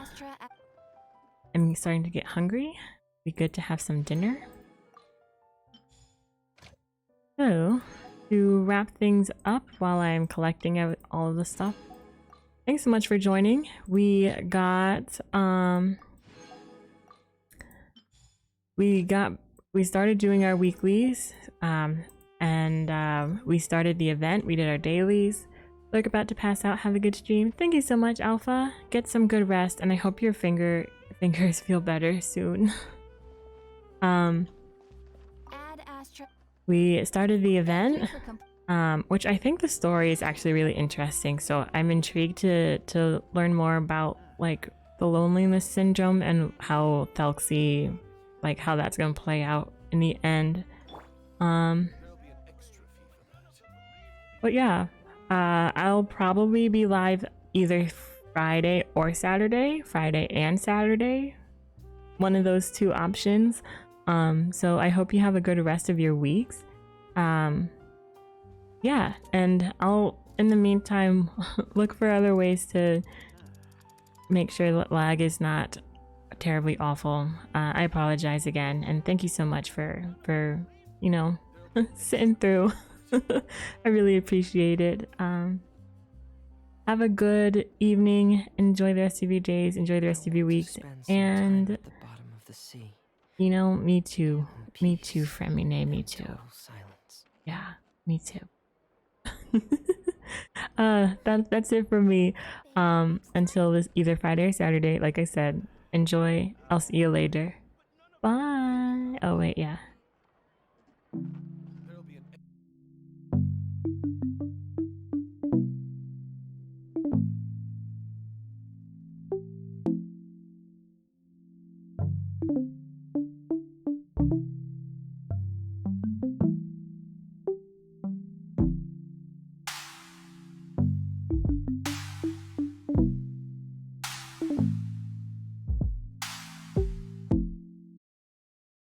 am starting to get hungry. Be good to have some dinner. So, to wrap things up while I'm collecting all of the stuff. Thanks so much for joining. We started doing our weeklies, and we started the event. We did our dailies. We're about to pass out. Have a good stream. Thank you so much, Alpha. Get some good rest, and I hope your fingers feel better soon. We started the event, which I think the story is actually really interesting. So I'm intrigued to learn more about like the loneliness syndrome and how Thelxie, like how that's gonna play out in the end. But yeah, I'll probably be live either Friday or Saturday, Friday and Saturday, one of those two options. So I hope you have a good rest of your weeks. Yeah, and I'll, in the meantime, look for other ways to make sure that lag is not terribly awful. I apologize again, and thank you so much for you know, sitting through. I really appreciate it. Have a good evening. Enjoy the rest of your days. Enjoy the rest of your weeks. And at the bottom of the sea. you know, me too. Me too, Fremine. Me too. Silence. Yeah, me too. That's it for me. Until this either Friday or Saturday. Like I said, enjoy. I'll see you later. Bye. Oh wait, yeah. Bye.